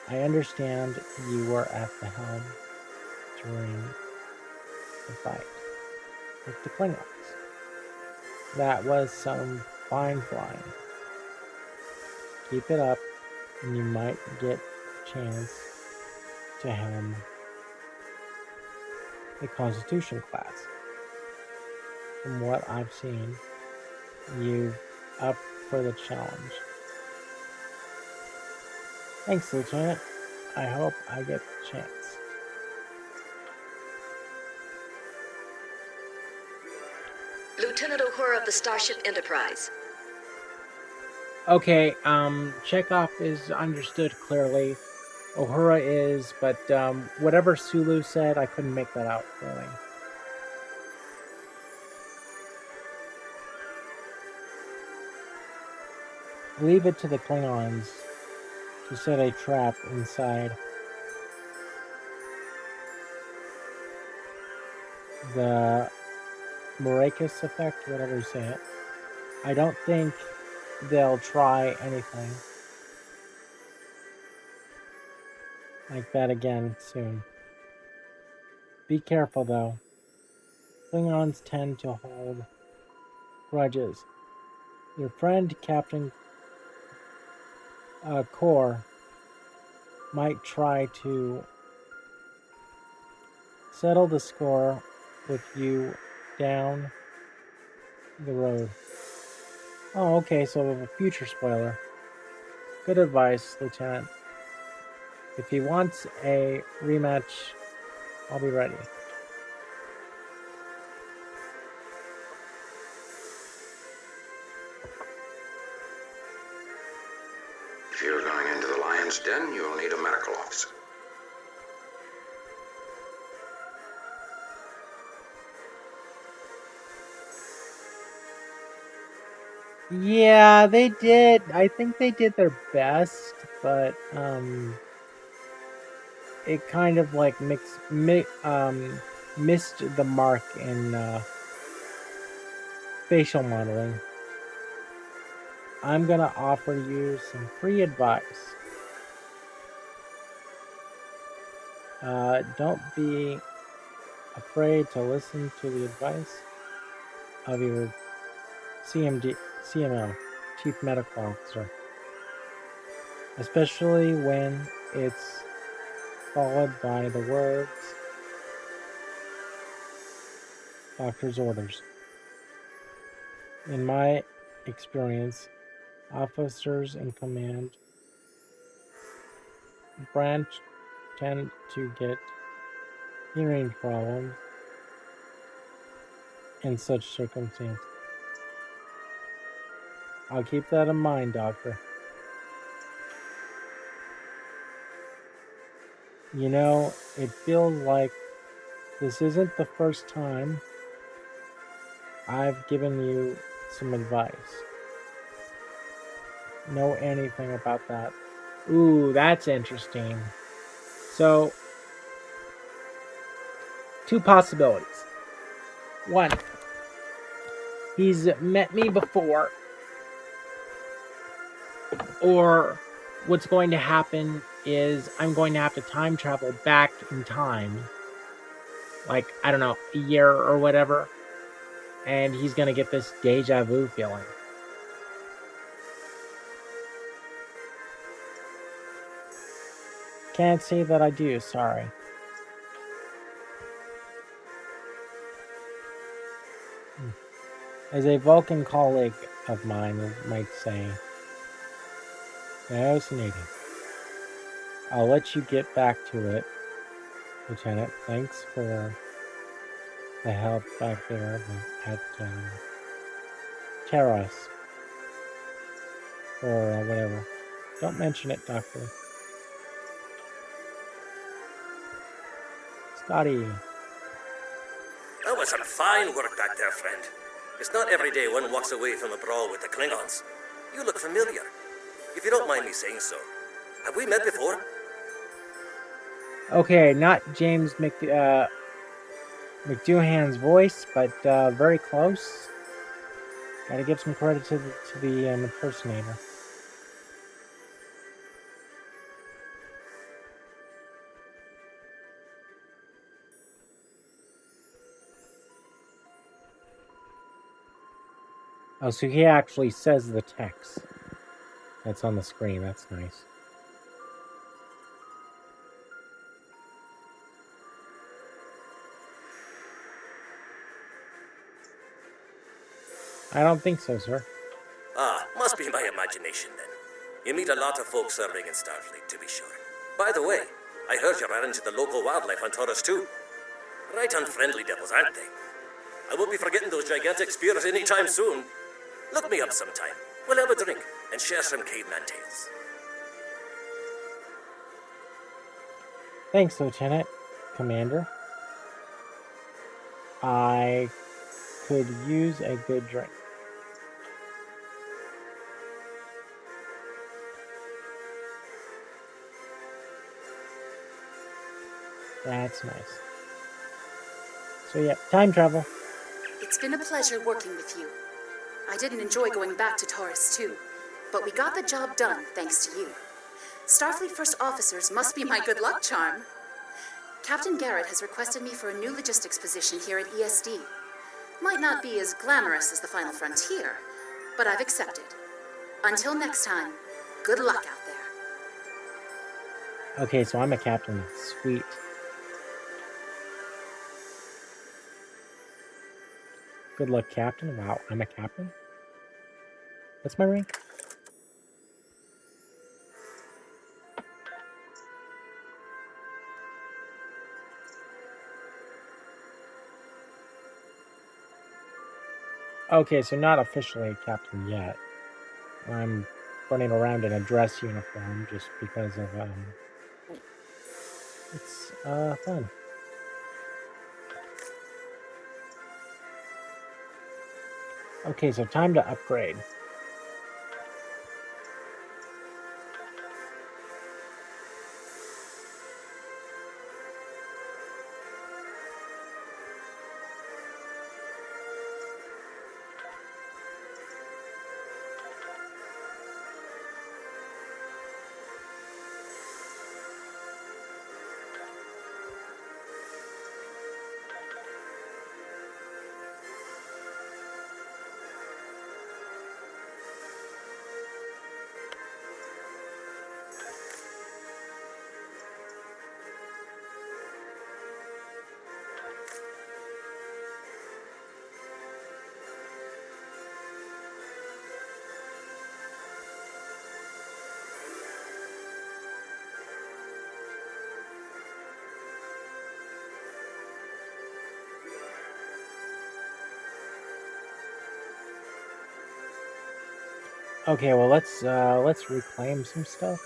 I understand you were at the helm during the fight with the Klingons. That was some fine flying. Keep it up, and you might get a chance to helm a Constitution class. From what I've seen, you up for the challenge. Thanks, Lieutenant. I hope I get the chance. Lieutenant Uhura of the Starship Enterprise. Okay, Chekhov is understood clearly. Uhura is, but whatever Sulu said, I couldn't make that out clearly. Leave it to the Klingons to set a trap inside the Maracus effect, whatever you say it. I don't think they'll try anything like that again soon. Be careful, though. Klingons tend to hold grudges. Your friend, Captain Kor, might try to settle the score with you down the road. Oh, okay, so a future spoiler. Good advice, Lieutenant. If he wants a rematch, I'll be ready. If you're going into the lion's den, you'll need a medical officer. Yeah, they did. I think they did their best, but it kind of like missed the mark in facial modeling. I'm gonna offer you some free advice. Don't be afraid to listen to the advice of your CMO, Chief Medical Officer, especially when it's followed by the words, doctor's orders. In my experience, officers in command branch tend to get hearing problems in such circumstances. I'll keep that in mind, Doctor. You know, it feels like this isn't the first time I've given you some advice. Know anything about that? Ooh, that's interesting. So, two possibilities. One, he's met me before, or what's going to happen is I'm going to have to time travel back in time, like, I don't know, a year or whatever, and he's going to get this deja vu feeling. Can't say that I do, sorry. As a Vulcan colleague of mine might say, fascinating. I'll let you get back to it, Lieutenant. Thanks for the help back there at Terrace. Or whatever. Don't mention it, Doctor. Scotty. That was some fine work back there, friend. It's not every day one walks away from a brawl with the Klingons. You look familiar. If you don't mind me saying so. Have we met before? Okay, not James McDoohan's voice, but very close. Gotta give some credit to the impersonator. Oh, so he actually says the text that's on the screen. That's nice. I don't think so, sir. Ah, must be my imagination then. You meet a lot of folks serving in Starfleet, to be sure. By the way, I heard you ran into the local wildlife on Taurus too. Right unfriendly devils, aren't they? I won't be forgetting those gigantic spears anytime soon. Look me up sometime. We'll have a drink and share some caveman tales. Thanks, Lieutenant Commander. I could use a good drink. That's nice. So yeah, time travel. It's been a pleasure working with you. I didn't enjoy going back to Taurus 2, but we got the job done thanks to you. Starfleet First Officers must be my good luck charm. Captain Garrett has requested me for a new logistics position here at ESD. Might not be as glamorous as the Final Frontier, but I've accepted. Until next time, good luck out there. Okay, so I'm a captain. Sweet. Good luck, Captain. Wow, I'm a captain? What's my rank? Okay, so not officially a captain yet. I'm running around in a dress uniform just because of, it's, fun. Okay, so time to upgrade. Okay, well let's reclaim some stuff.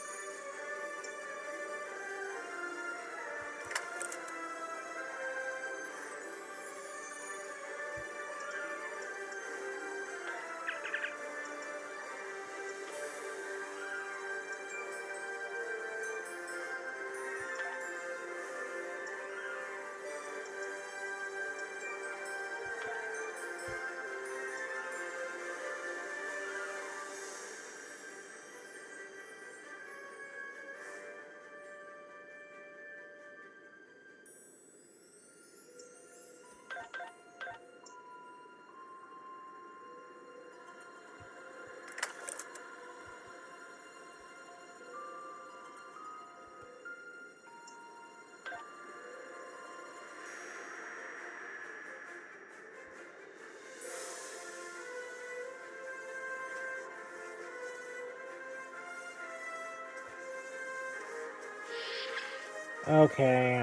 Okay,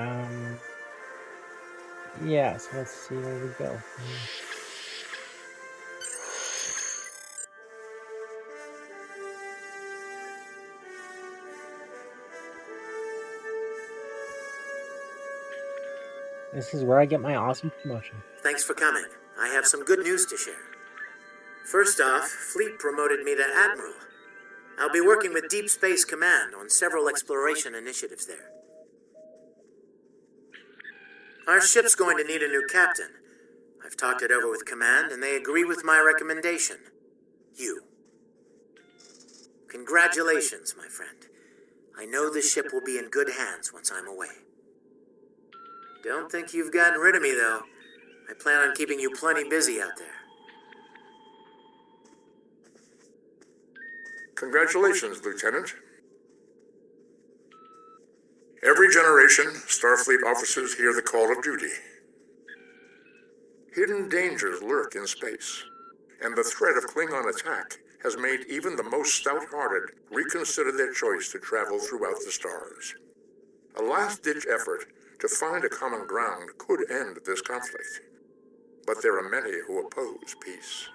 yeah, so let's see where we go. This is where I get my awesome promotion. Thanks for coming. I have some good news to share. First off, Fleet promoted me to Admiral. I'll be working with Deep Space Command on several exploration initiatives there. Our ship's going to need a new captain. I've talked it over with Command, and they agree with my recommendation. You. Congratulations, my friend. I know this ship will be in good hands once I'm away. Don't think you've gotten rid of me, though. I plan on keeping you plenty busy out there. Congratulations, Lieutenant. Every generation, Starfleet officers hear the call of duty. Hidden dangers lurk in space, and the threat of Klingon attack has made even the most stout-hearted reconsider their choice to travel throughout the stars. A last-ditch effort to find a common ground could end this conflict, but there are many who oppose peace.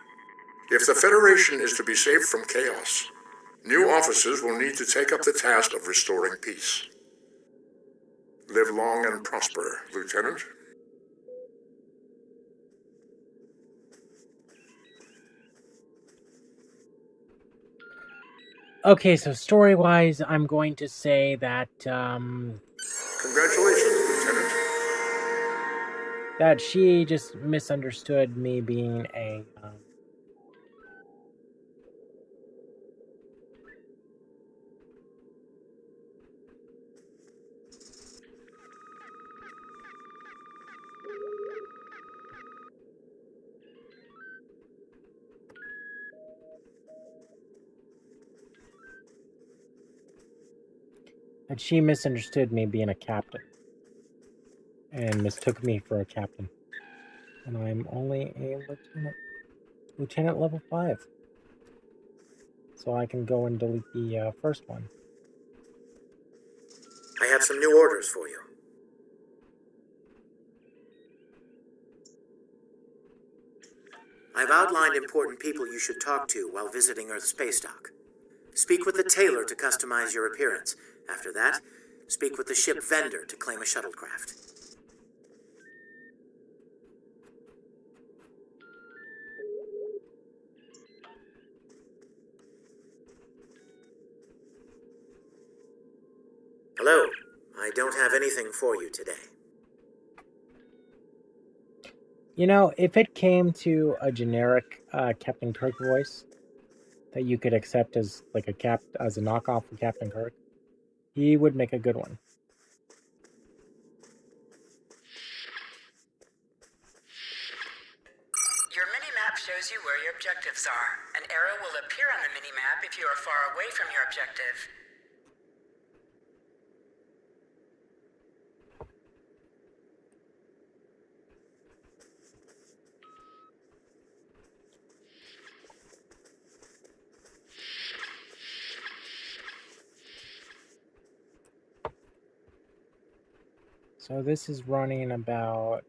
If the Federation is to be saved from chaos, new officers will need to take up the task of restoring peace. Live long and prosper, Lieutenant. Okay, so story-wise, I'm going to say that, Congratulations, Lieutenant. that she just misunderstood me being a, that she misunderstood me being a captain. And mistook me for a captain. And I'm only a lieutenant. Lieutenant level 5. So I can go and delete the first one. I have some new orders for you. I've outlined important people you should talk to while visiting Earth Space Dock. Speak with the tailor to customize your appearance. After that, speak with the ship vendor to claim a shuttlecraft. Hello. I don't have anything for you today. You know, if it came to a generic Captain Kirk voice that you could accept as like as a knockoff of Captain Kirk, he would make a good one. Your mini-map shows you where your objectives are. An arrow will appear on the mini-map if you are far away from your objective. So this is running about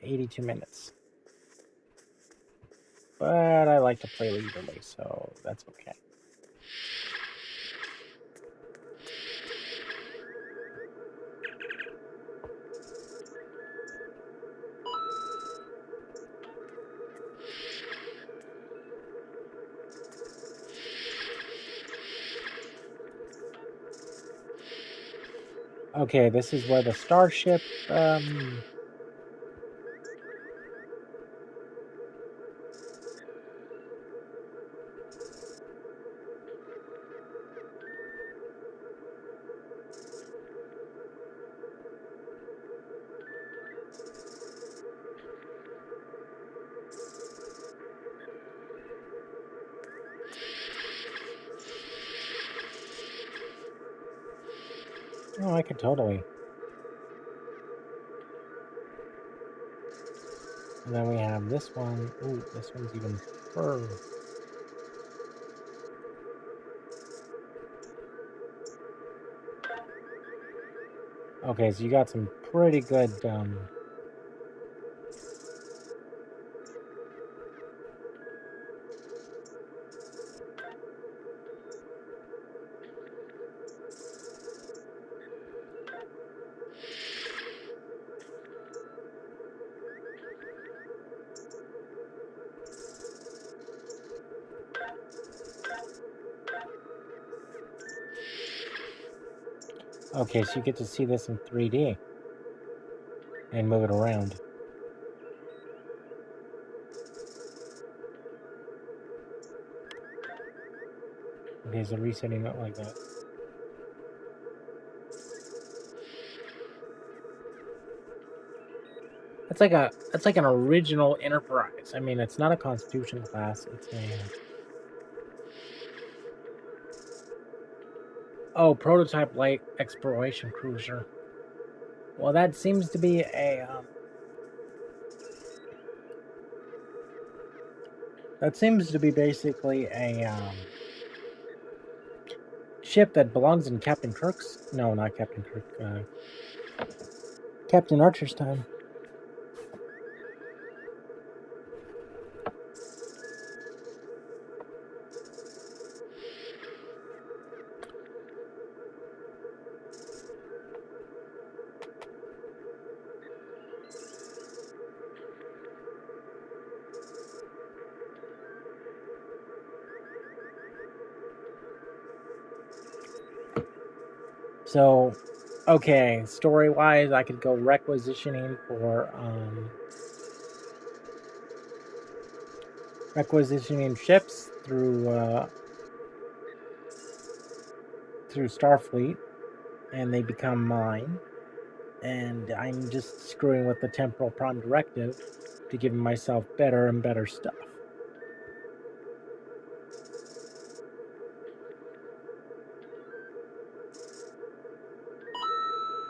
82 minutes. But I like to play leisurely, so that's okay. Okay, this is where the starship oh, I could totally. And then we have this one. Ooh, this one's even further. Okay, so you got some pretty good okay, so you get to see this in 3D and move it around. Okay, so resetting it like that. That's like an original Enterprise. I mean, it's not a Constitution class. It's a prototype light exploration cruiser. Well, that seems to be a that seems to be basically a ship that belongs in Captain Kirk's. No, not Captain Kirk. Captain Archer's time. So, okay, story-wise, I could go requisitioning for requisitioning ships through Starfleet, and they become mine. And I'm just screwing with the temporal prime directive to give myself better and better stuff.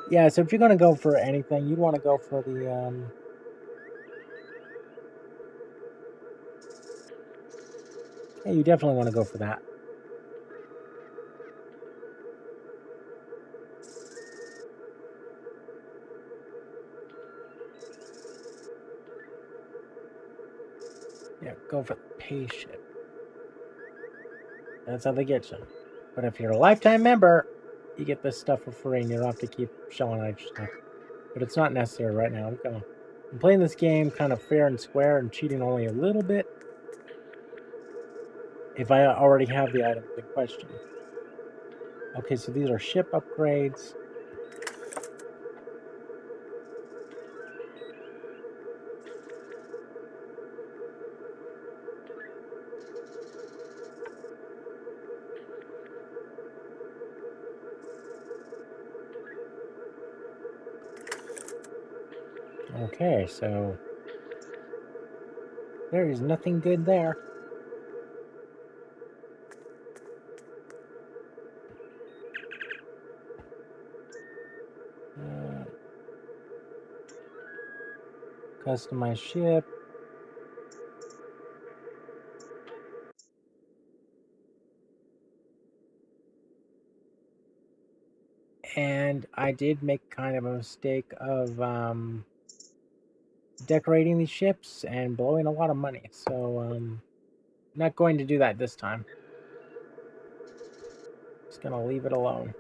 Yeah, so if you're going to go for anything, you'd want to go for the yeah, you definitely want to go for that. Yeah, go for the pay ship. That's how they get you. But if you're a lifetime member, you get this stuff for free and you don't have to keep shelling out your stuff. But it's not necessary right now. I'm playing this game kind of fair and square and cheating only a little bit if I already have the items in question. Okay, so these are ship upgrades. Okay, so there is nothing good there. Customize ship. And I did make kind of a mistake of decorating these ships and blowing a lot of money. So not going to do that this time. Just gonna leave it alone.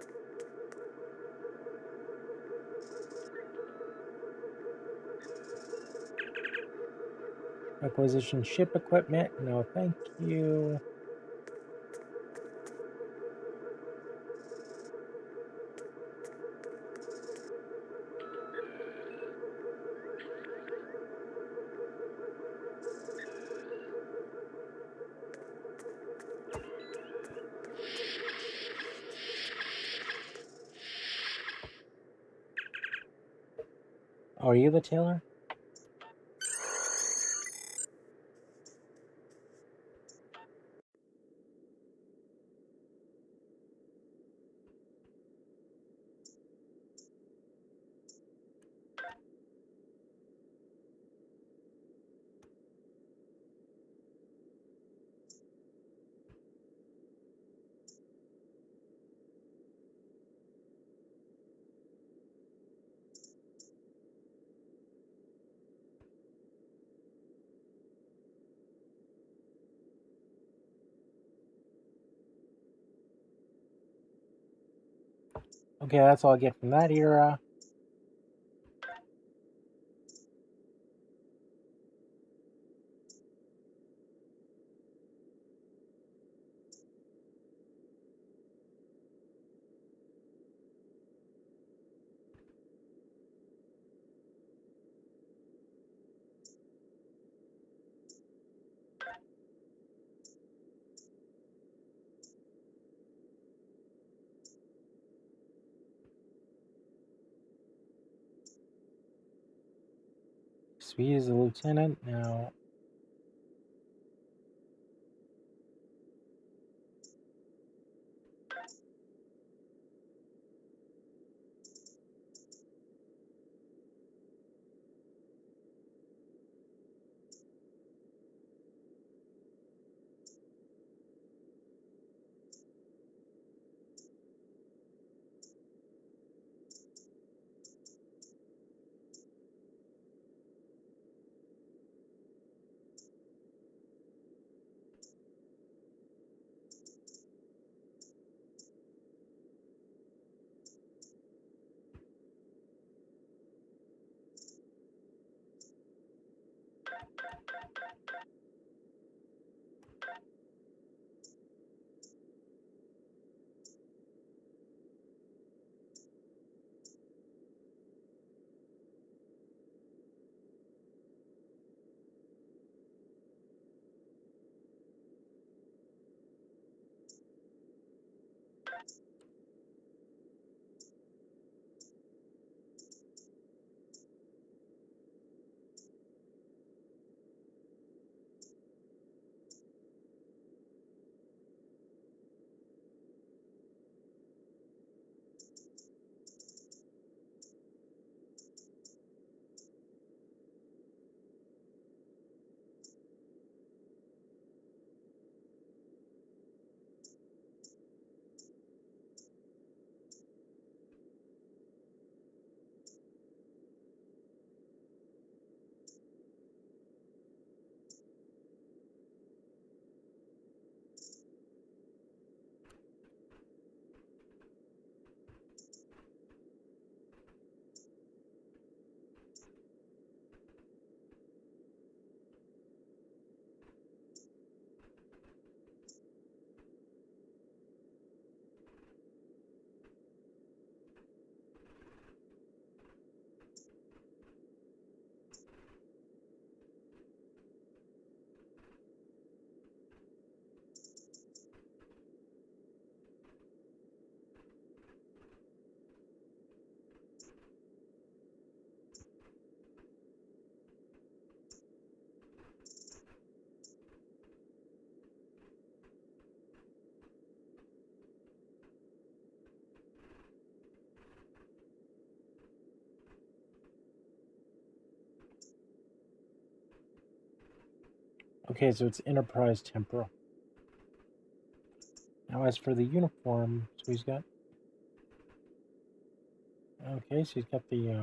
Acquisition ship equipment. No, thank you. Oh, are you the tailor? Okay, that's all I get from that era. Sweet is a lieutenant now. Okay, so it's Enterprise Temporal. Now as for the uniform, so he's got... Okay, so he's got the,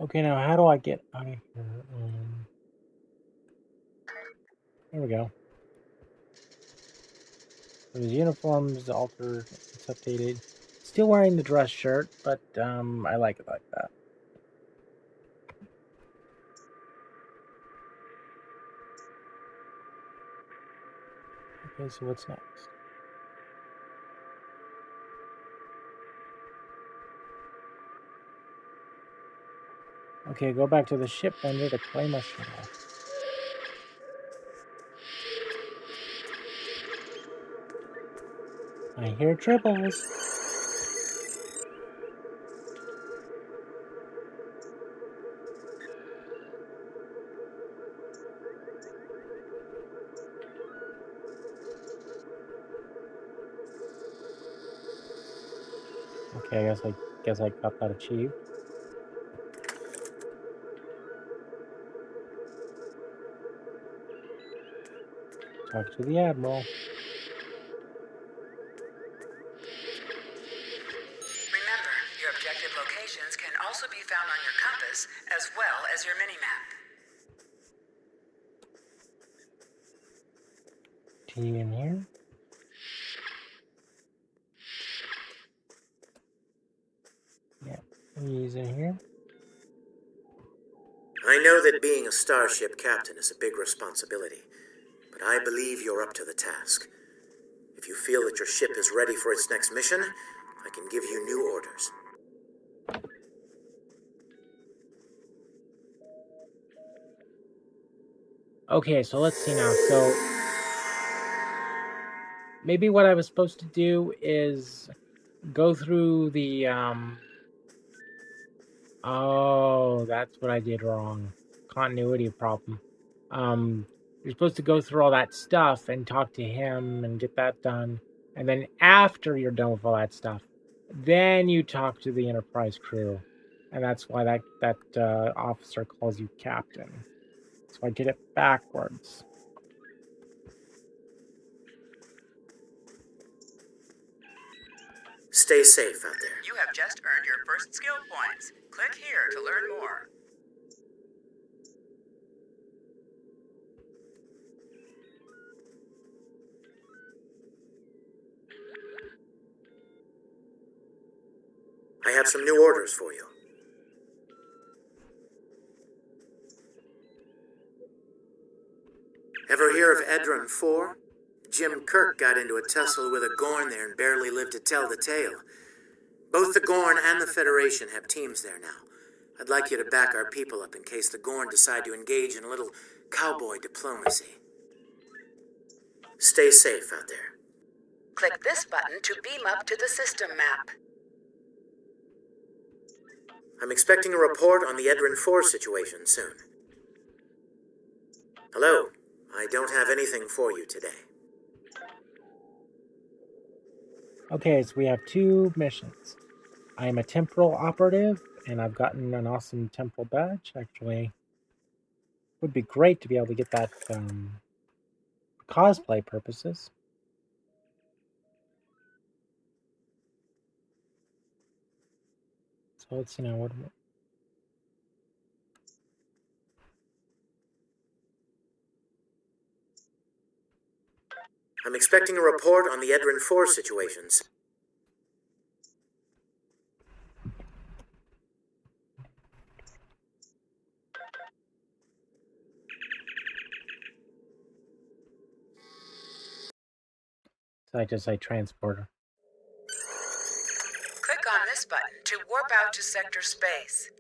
Okay, now how do I get out of here? There we go. So his uniform is altered. It's updated. Still wearing the dress shirt, but I like it like that. Okay, so what's next? Okay, go back to the ship vendor to claim a shuttle. I hear triples. Okay, I guess I got that achieved. Talk to the Admiral. Remember, your objective locations can also be found on your compass as well as your minimap. T in here. Yeah, he's in here. I know that being a starship captain is a big responsibility, but I believe you're up to the task. If you feel that your ship is ready for its next mission, I can give you new orders. Okay, so let's see now. So maybe what I was supposed to do is go through the oh, that's what I did wrong. Continuity problem. You're supposed to go through all that stuff and talk to him and get that done. And then after you're done with all that stuff, then you talk to the Enterprise crew. And that's why that officer calls you captain. So I did it backwards. Stay safe out there. You have just earned your first skill points. Click here to learn more. I have some new orders for you. Ever hear of Edron 4? Jim Kirk got into a tussle with a Gorn there and barely lived to tell the tale. Both the Gorn and the Federation have teams there now. I'd like you to back our people up in case the Gorn decide to engage in a little cowboy diplomacy. Stay safe out there. Click this button to beam up to the system map. I'm expecting a report on the Edron 4 situation soon. Hello. I don't have anything for you today. Okay, so we have 2 missions. I am a temporal operative, and I've gotten an awesome temporal badge. Actually, would be great to be able to get that cosplay purposes. So let's see now what. I'm expecting a report on the Edron 4 situations. So I just say transporter. Click on this button to warp out to sector space.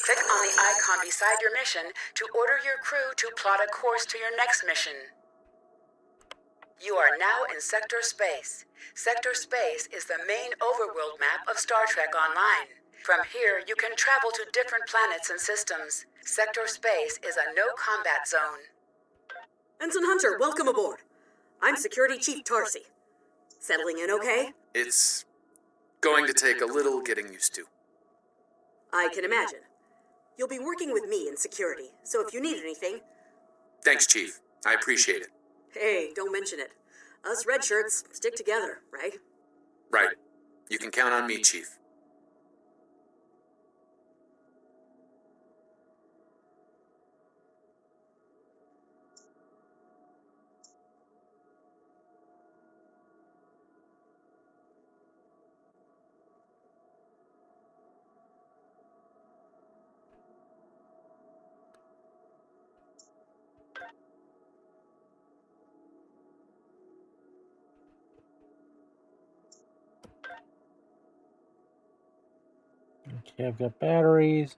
Click on the icon beside your mission to order your crew to plot a course to your next mission. You are now in Sector Space. Sector Space is the main overworld map of Star Trek Online. From here, you can travel to different planets and systems. Sector Space is a no-combat zone. Ensign Hunter, welcome aboard. I'm Security Chief Tarsi. Settling in okay? It's going to take a little getting used to. I can imagine. You'll be working with me in security, so if you need anything... Thanks, Chief. I appreciate it. Hey, don't mention it. Us red shirts stick together, right? Right. You can count on me, Chief. Okay, I've got batteries.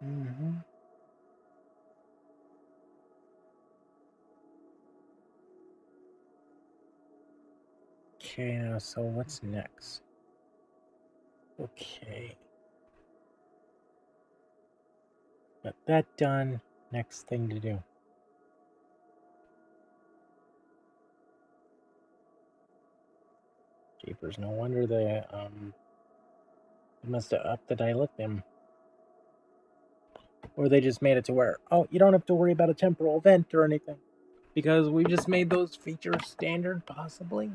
Mm-hmm. Okay, now, so what's next? Okay. Got that done. Next thing to do. Jeepers, no wonder they must have upped the dilithium. Or they just made it to where, oh, you don't have to worry about a temporal event or anything. Because we just made those features standard, possibly.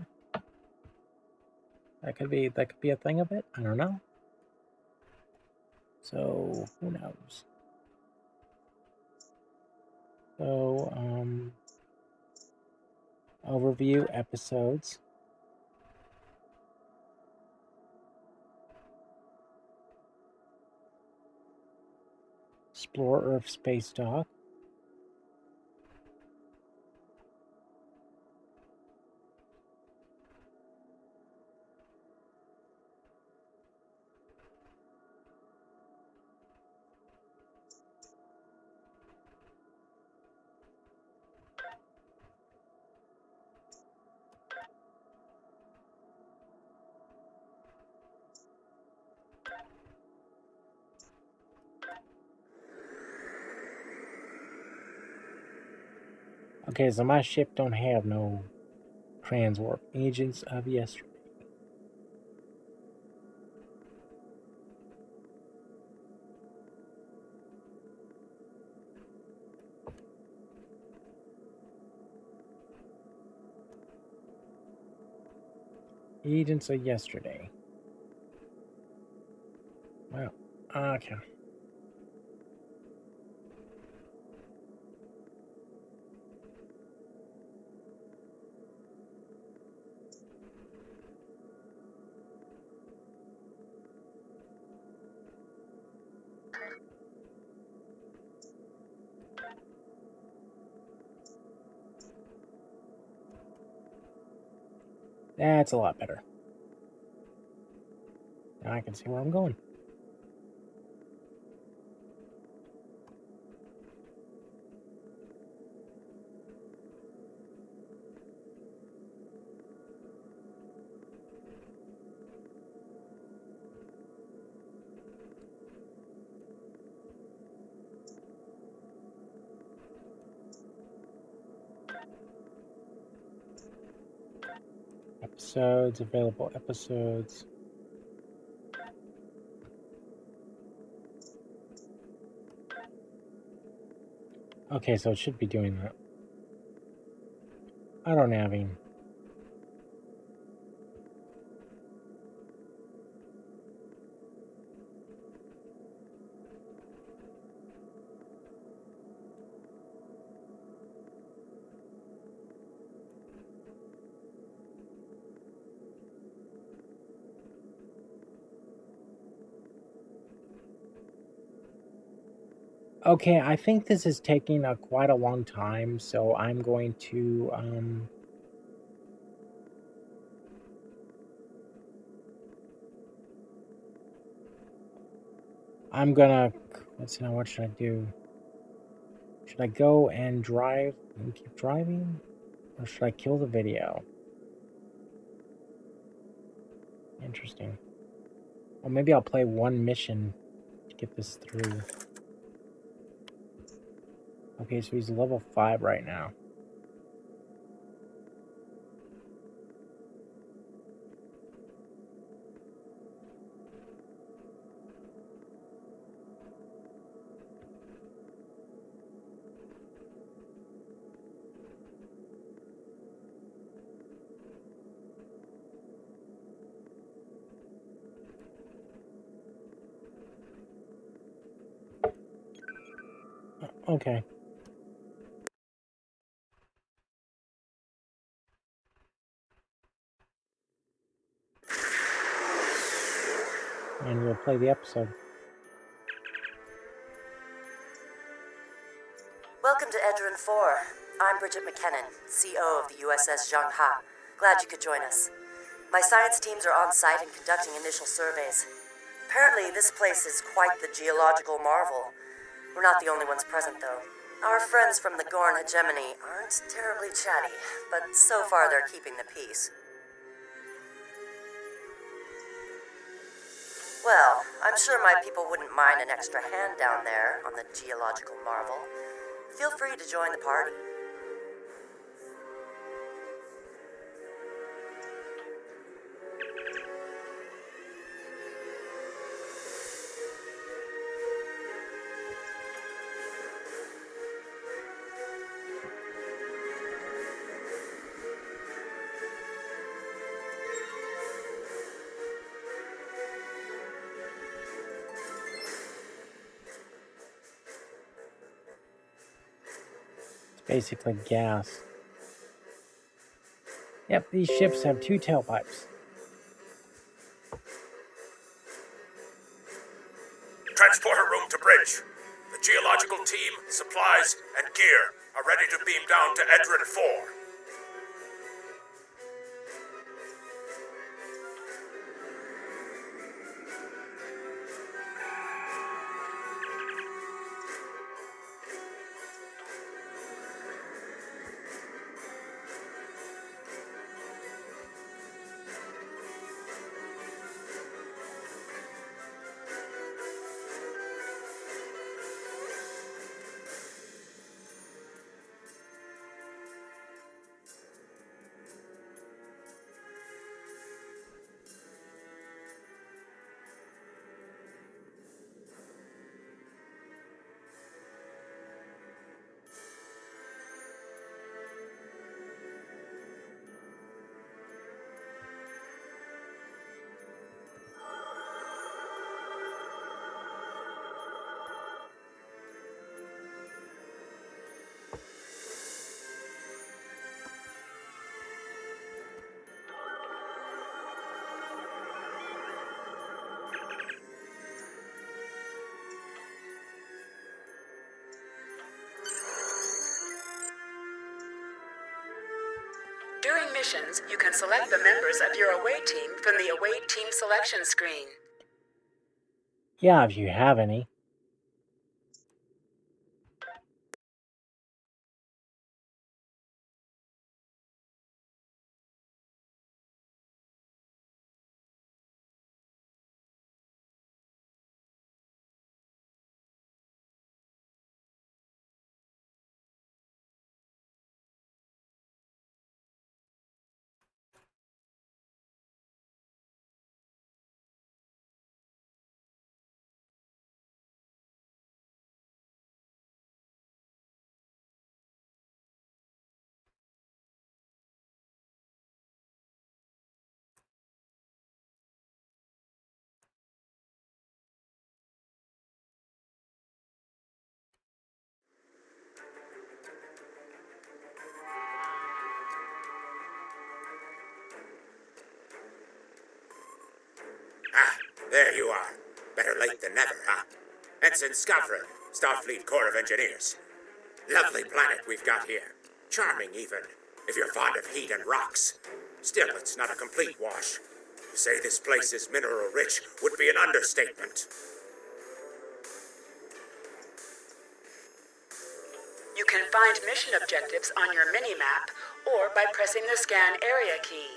That could be a thing of it. I don't know. So who knows? So overview episodes. Explore Earth space dock. Okay, so my ship don't have no transwarp. Agents of yesterday. Agents of yesterday. Well, okay. That's a lot better. Now I can see where I'm going. Episodes, available episodes. Okay, so it should be doing that. Auto navving. Okay, I think this is taking quite a long time, so I'm going to let's see now, what should I do? Should I go and drive and keep driving? Or should I kill the video? Interesting. Well, maybe I'll play one mission to get this through. Okay, so he's level 5 right now. Okay. And we'll play the episode. Welcome to Edrin 4. I'm Bridget McKinnon, CO of the USS Zhangha. Glad you could join us. My science teams are on site and conducting initial surveys. Apparently, this place is quite the geological marvel. We're not the only ones present, though. Our friends from the Gorn hegemony aren't terribly chatty, but so far they're keeping the peace. Well, I'm sure my people wouldn't mind an extra hand down there on the geological marvel. Feel free to join the party. Basically gas. Yep, these ships have 2 tailpipes. Transporter room to bridge. The geological team, supplies, and gear are ready to beam down to Edrin 4. During missions, you can select the members of your away team from the away team selection screen. Yeah, if you have any. Ah, there you are. Better late than never, huh? Ensign Skavron, Starfleet Corps of Engineers. Lovely planet we've got here. Charming, even, if you're fond of heat and rocks. Still, it's not a complete wash. To say this place is mineral-rich would be an understatement. You can find mission objectives on your mini-map or by pressing the Scan Area key.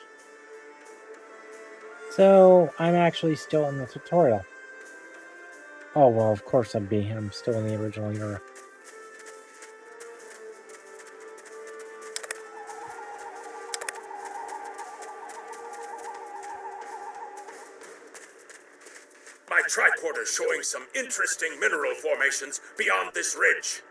So, I'm actually still in the tutorial. Oh, well, of course I'd be. I'm still in the original era. My tricorder's showing some interesting mineral formations beyond this ridge.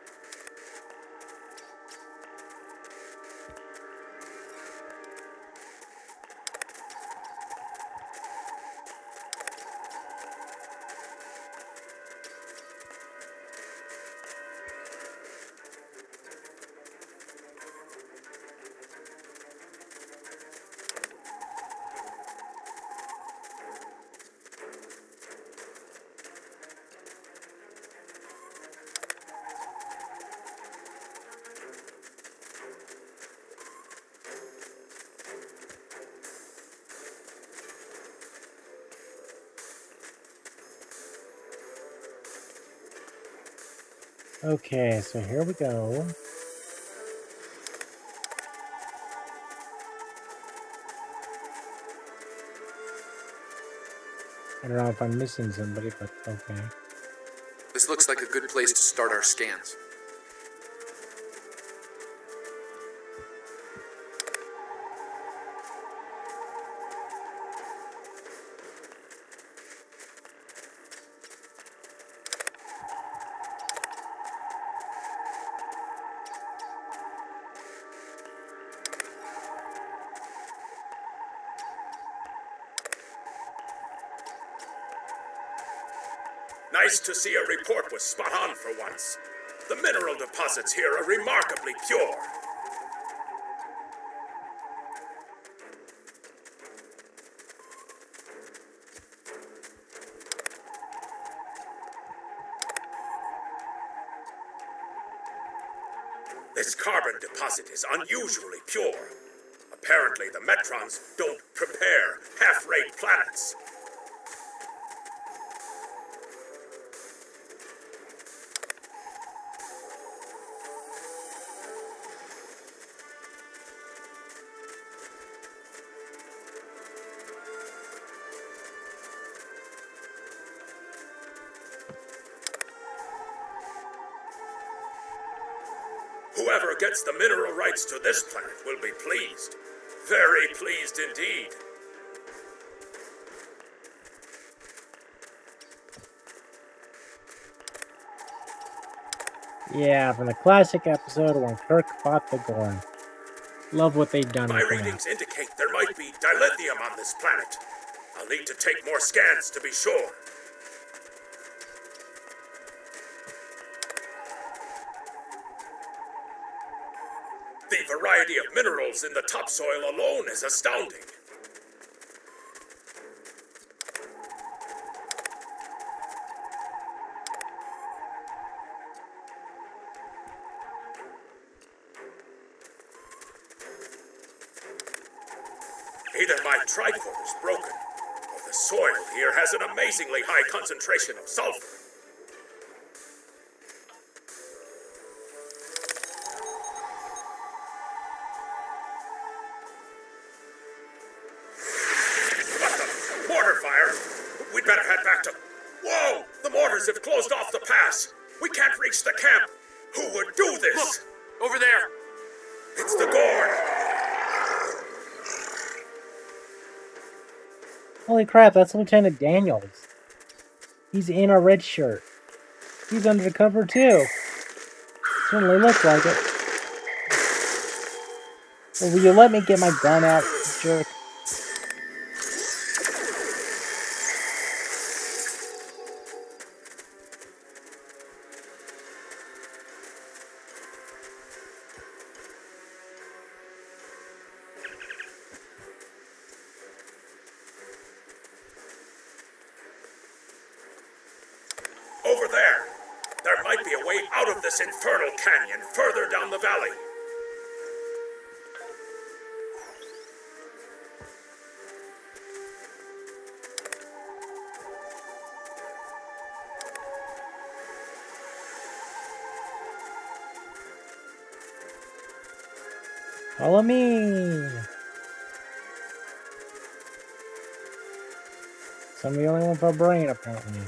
Okay, so here we go. I don't know if I'm missing somebody, but okay. This looks like a good place to start our scans. Nice to see a report was spot on for once. The mineral deposits here are remarkably pure. This carbon deposit is unusually pure. Apparently, the Metrons don't prepare half-rate planets. Whoever gets the mineral rights to this planet will be pleased. Very pleased indeed. Yeah, from the classic episode when Kirk fought the Gorn. Love what they've done My with that. readings indicate there might be dilithium on this planet. I'll need to take more scans to be sure. The variety of minerals in the topsoil alone is astounding. Either my tricorder is broken, or the soil here has an amazingly high concentration of sulfur. What the? Mortar fire? We'd better head back to... Whoa! The mortars have closed off the pass. We can't reach the camp. Who would do this? Look! Over there! It's the Gorn! Holy crap, that's Lieutenant Daniels. He's in a red shirt. He's under the cover too. Certainly looks like it. Well, will you let me get my gun out, jerk? Over there. There might be a way out of this infernal canyon further down the valley. Follow me. I'm the only one with a brain, apparently.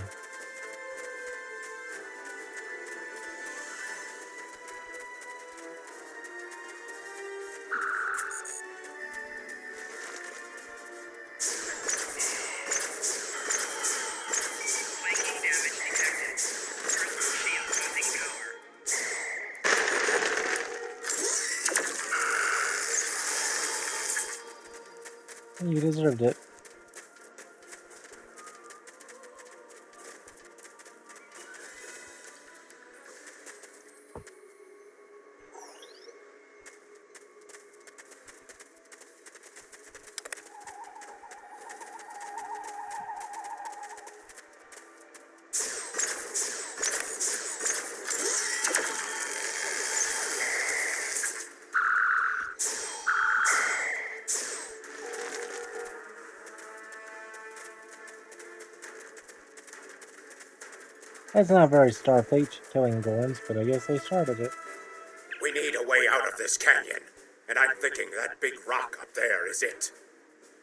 You deserved it. That's not very Starfleet, killing Gorns, but I guess they started it. We need a way out of this canyon, and I'm thinking that big rock up there is it.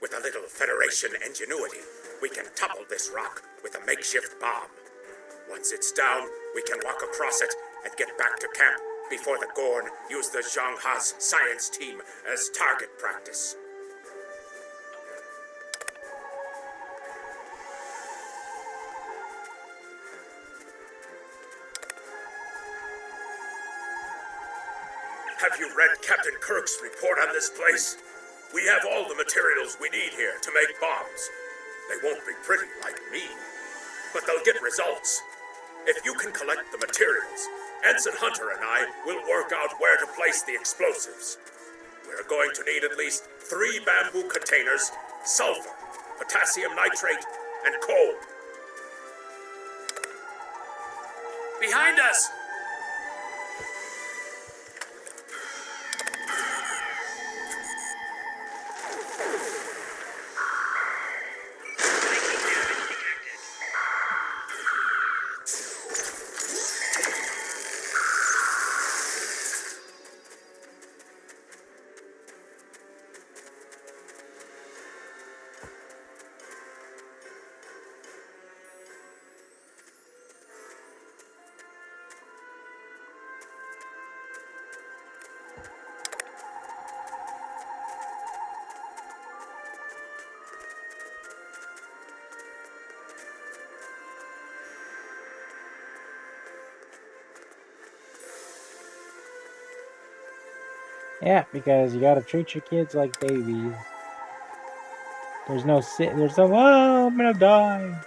With a little Federation ingenuity, we can topple this rock with a makeshift bomb. Once it's down, we can walk across it and get back to camp before the Gorn use the Zhang Ha's science team as target practice. Have you read Captain Kirk's report on this place? We have all the materials we need here to make bombs. They won't be pretty like me, but they'll get results. If you can collect the materials, Ensign Hunter and I will work out where to place the explosives. We're going to need at least 3 bamboo containers, sulfur, potassium nitrate, and coal. Behind us! Yeah, because you gotta treat your kids like babies. There's no oh, I'm gonna die.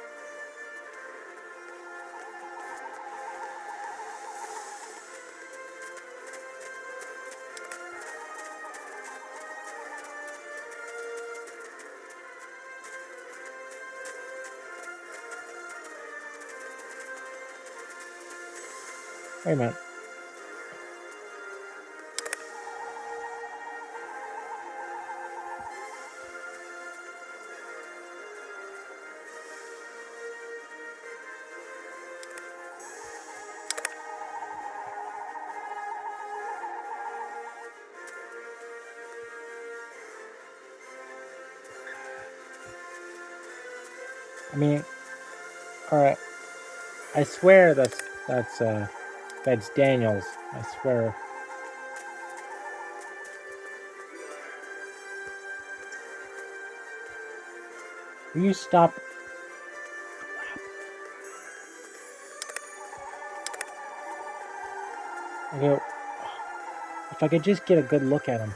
Wait a minute. I mean, alright. I swear that's Daniels. I swear. Will you stop? Okay, if I could just get a good look at him.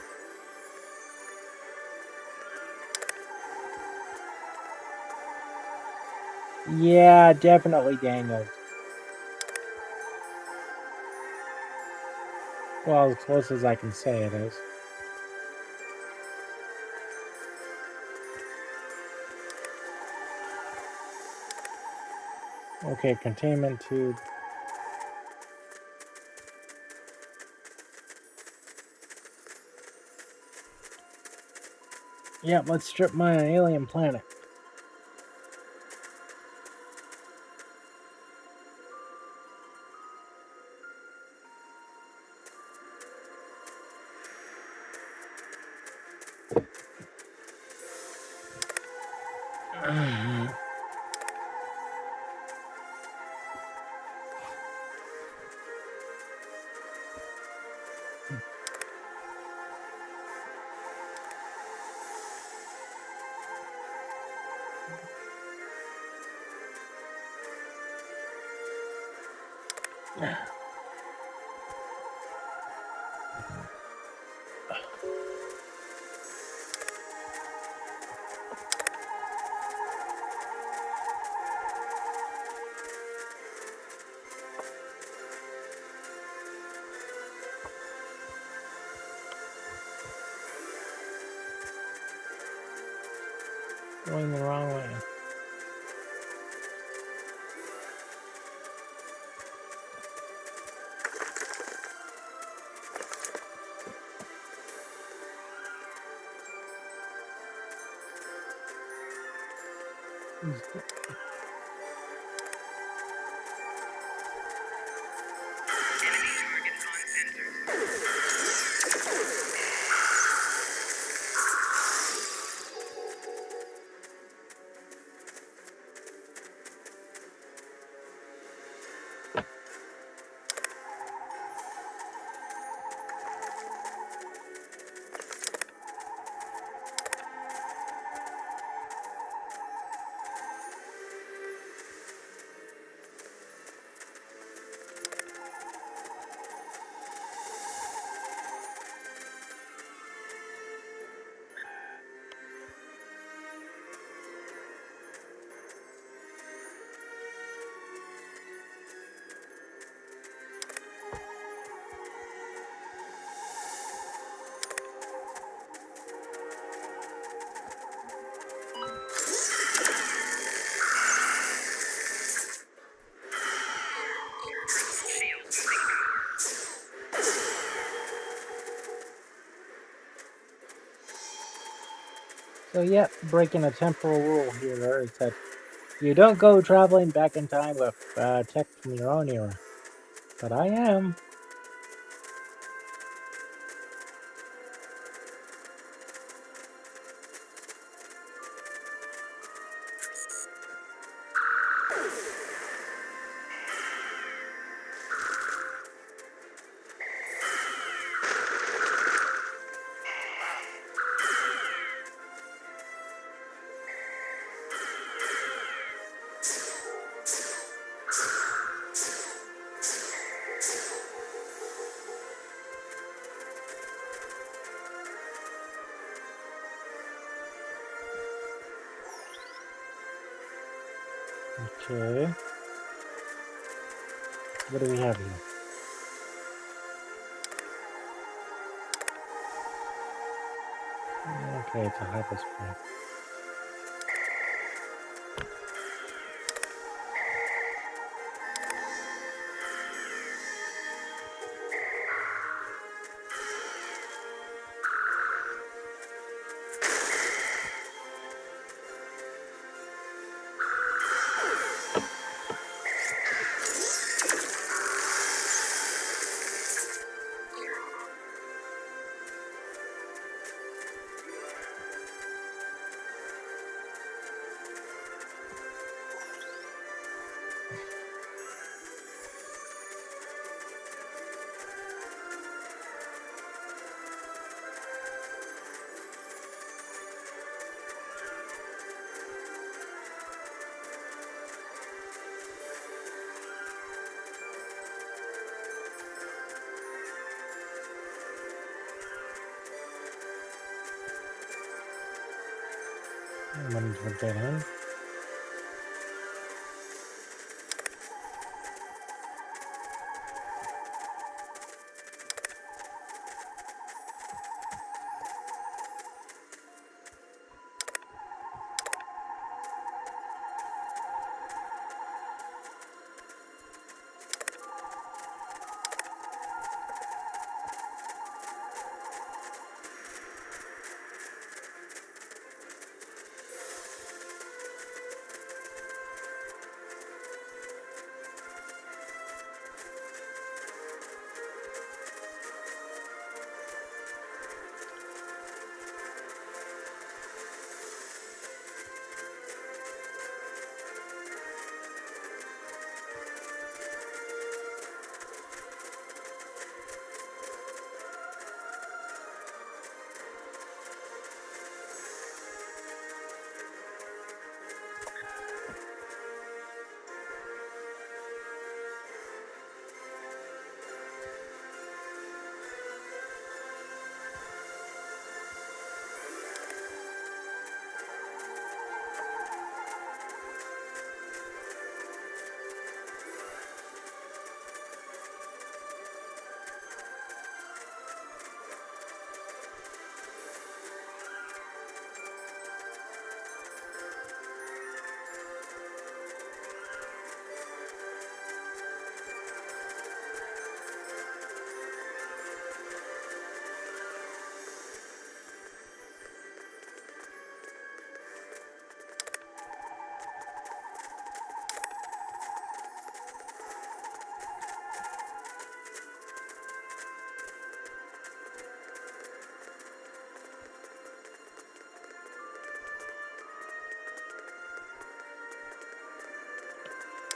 Yeah, definitely Daniels. Well, as close as I can say it is. Okay, containment tube. Yeah, let's strip mine an alien planet. Going the wrong way. So yeah, breaking a temporal rule here is that you don't go traveling back in time with tech from your own era. But I am. Okay. What do we have here? Okay, it's a hyperspray. I'm running to a dead end.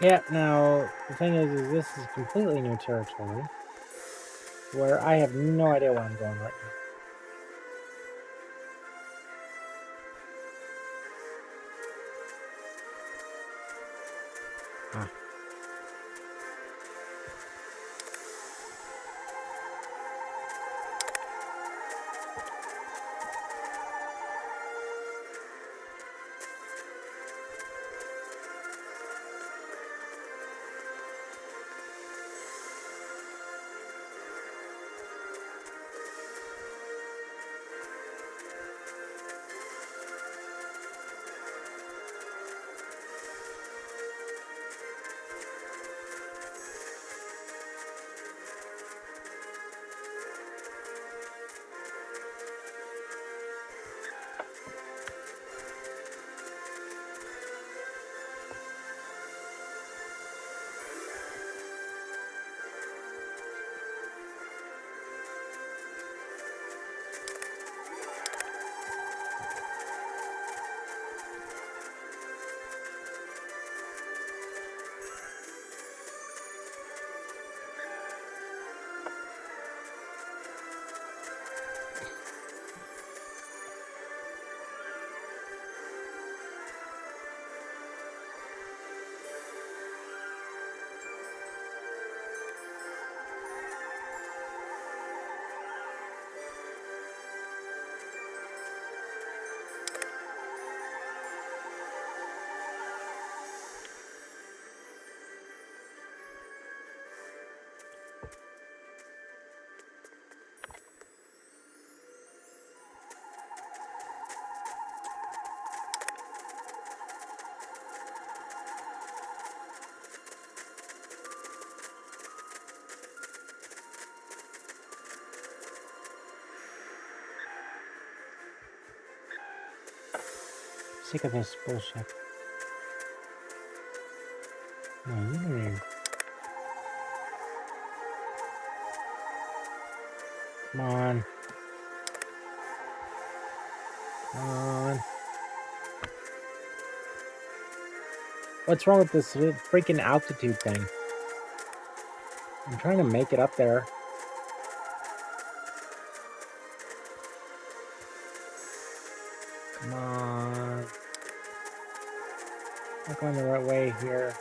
Yeah, now, the thing is this is completely new territory, where I have no idea where I'm going right now. Ah. Sick of this bullshit. No, you don't even... Come on. Come on. What's wrong with this freaking altitude thing? I'm trying to make it up there. Come on. I'm going the right way here.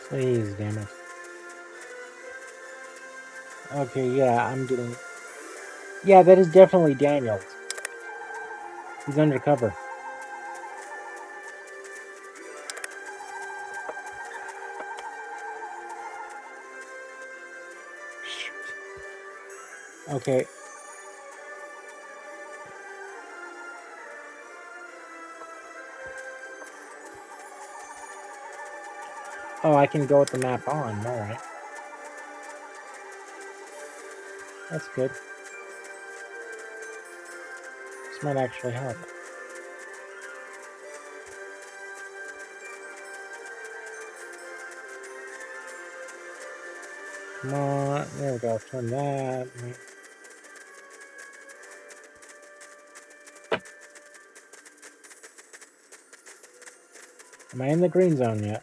Please, damn it. Okay, yeah, I'm getting... Yeah, that is definitely Daniels. He's undercover. Okay. Oh, I can go with the map on. All right. That's good. This might actually help. Come on. There we go. Turn that. Am I in the green zone yet?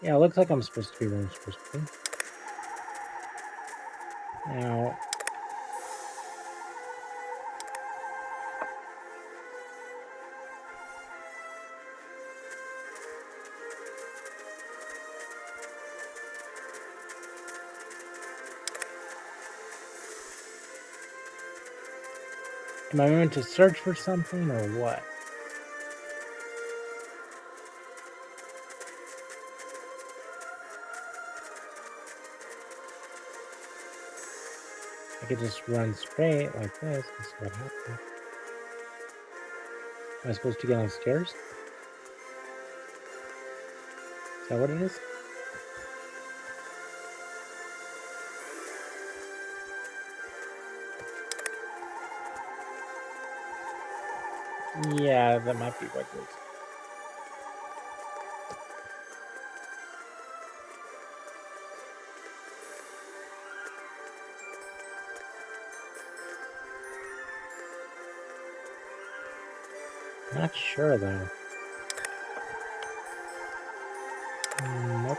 Yeah, it looks like I'm supposed to be where I'm supposed to be. Now, am I meant to search for something or what? I could just run straight like this and see what happens. Am I supposed to get on stairs? Is that what it is? Yeah, that might be what it is. Not sure though. Nope.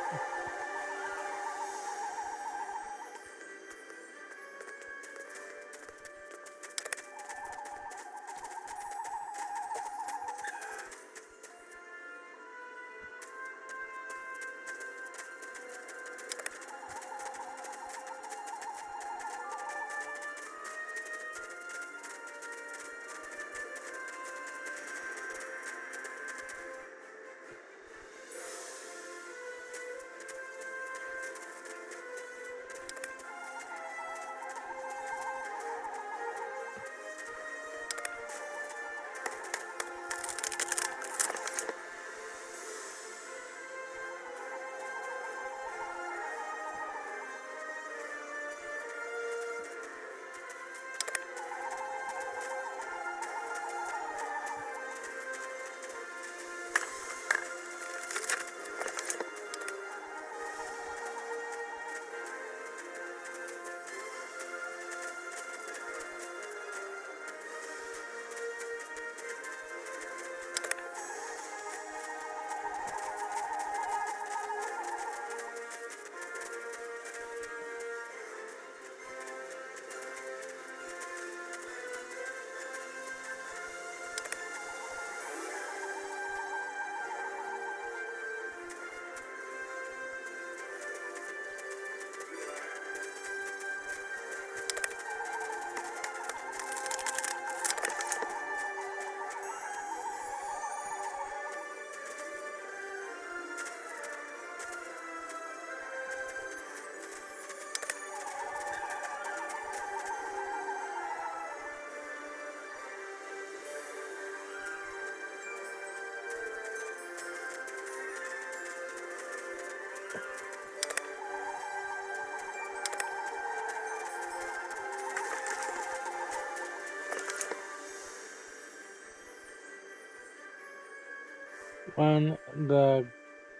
When the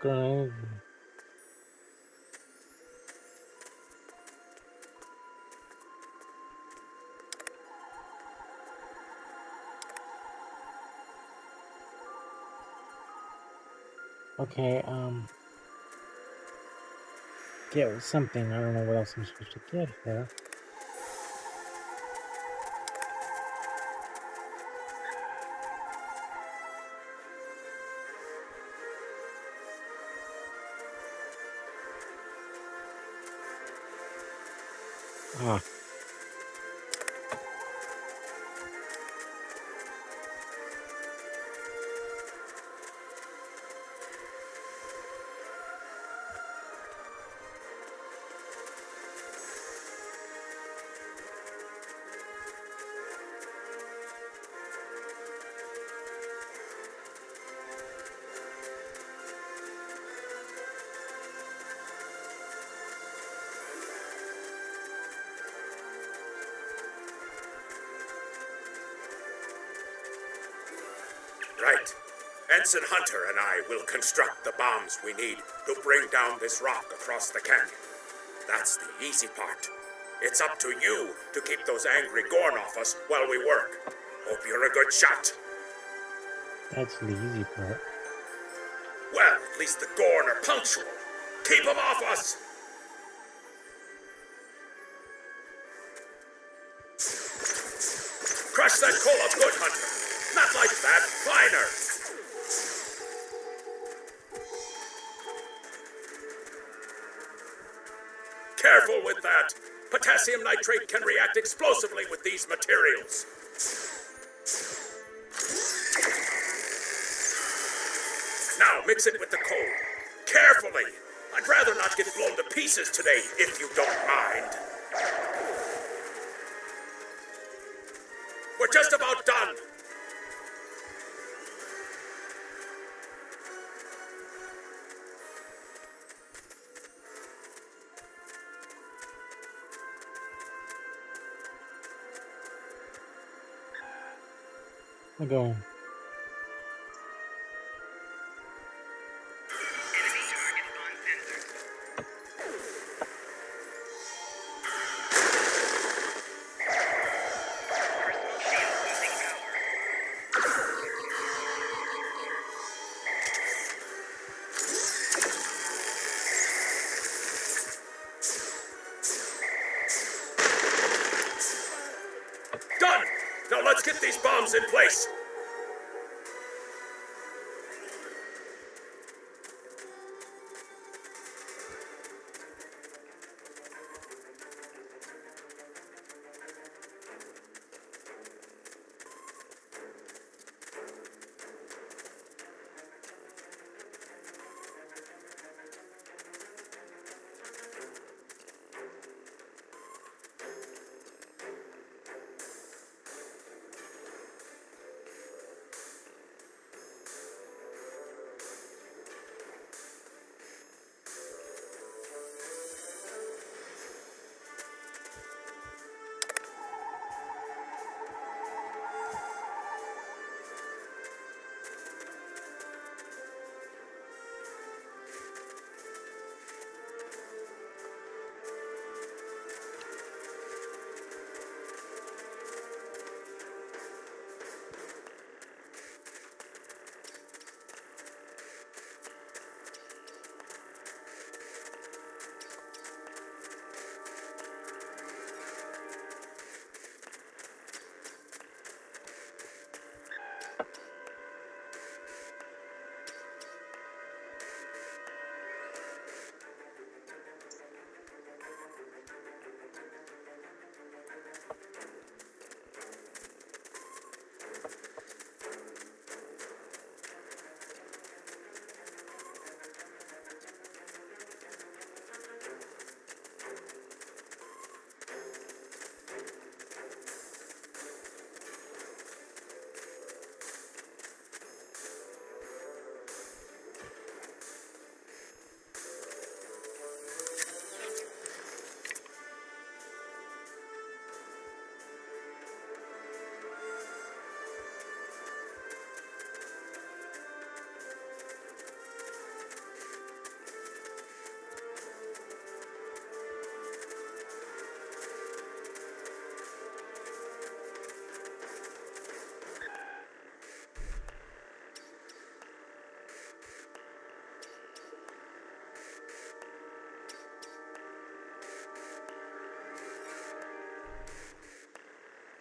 grenade. Okay, get something. I don't know what else I'm supposed to get here. Ah. Right. Ensign Hunter and I will construct the bombs we need to bring down this rock across the canyon. That's the easy part. It's up to you to keep those angry Gorn off us while we work. Hope you're a good shot. That's the easy part. Well, at least the Gorn are punctual. Keep them off us! Crush that coal up good, Hunter. Not like that. Finer. Careful with that. Potassium nitrate can react explosively with these materials. Now mix it with the coal. Carefully. I'd rather not get blown to pieces today, if you don't mind. We're just about done. I'm going. Done! Now let's get these bombs in place.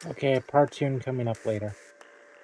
Okay, part 2 coming up later.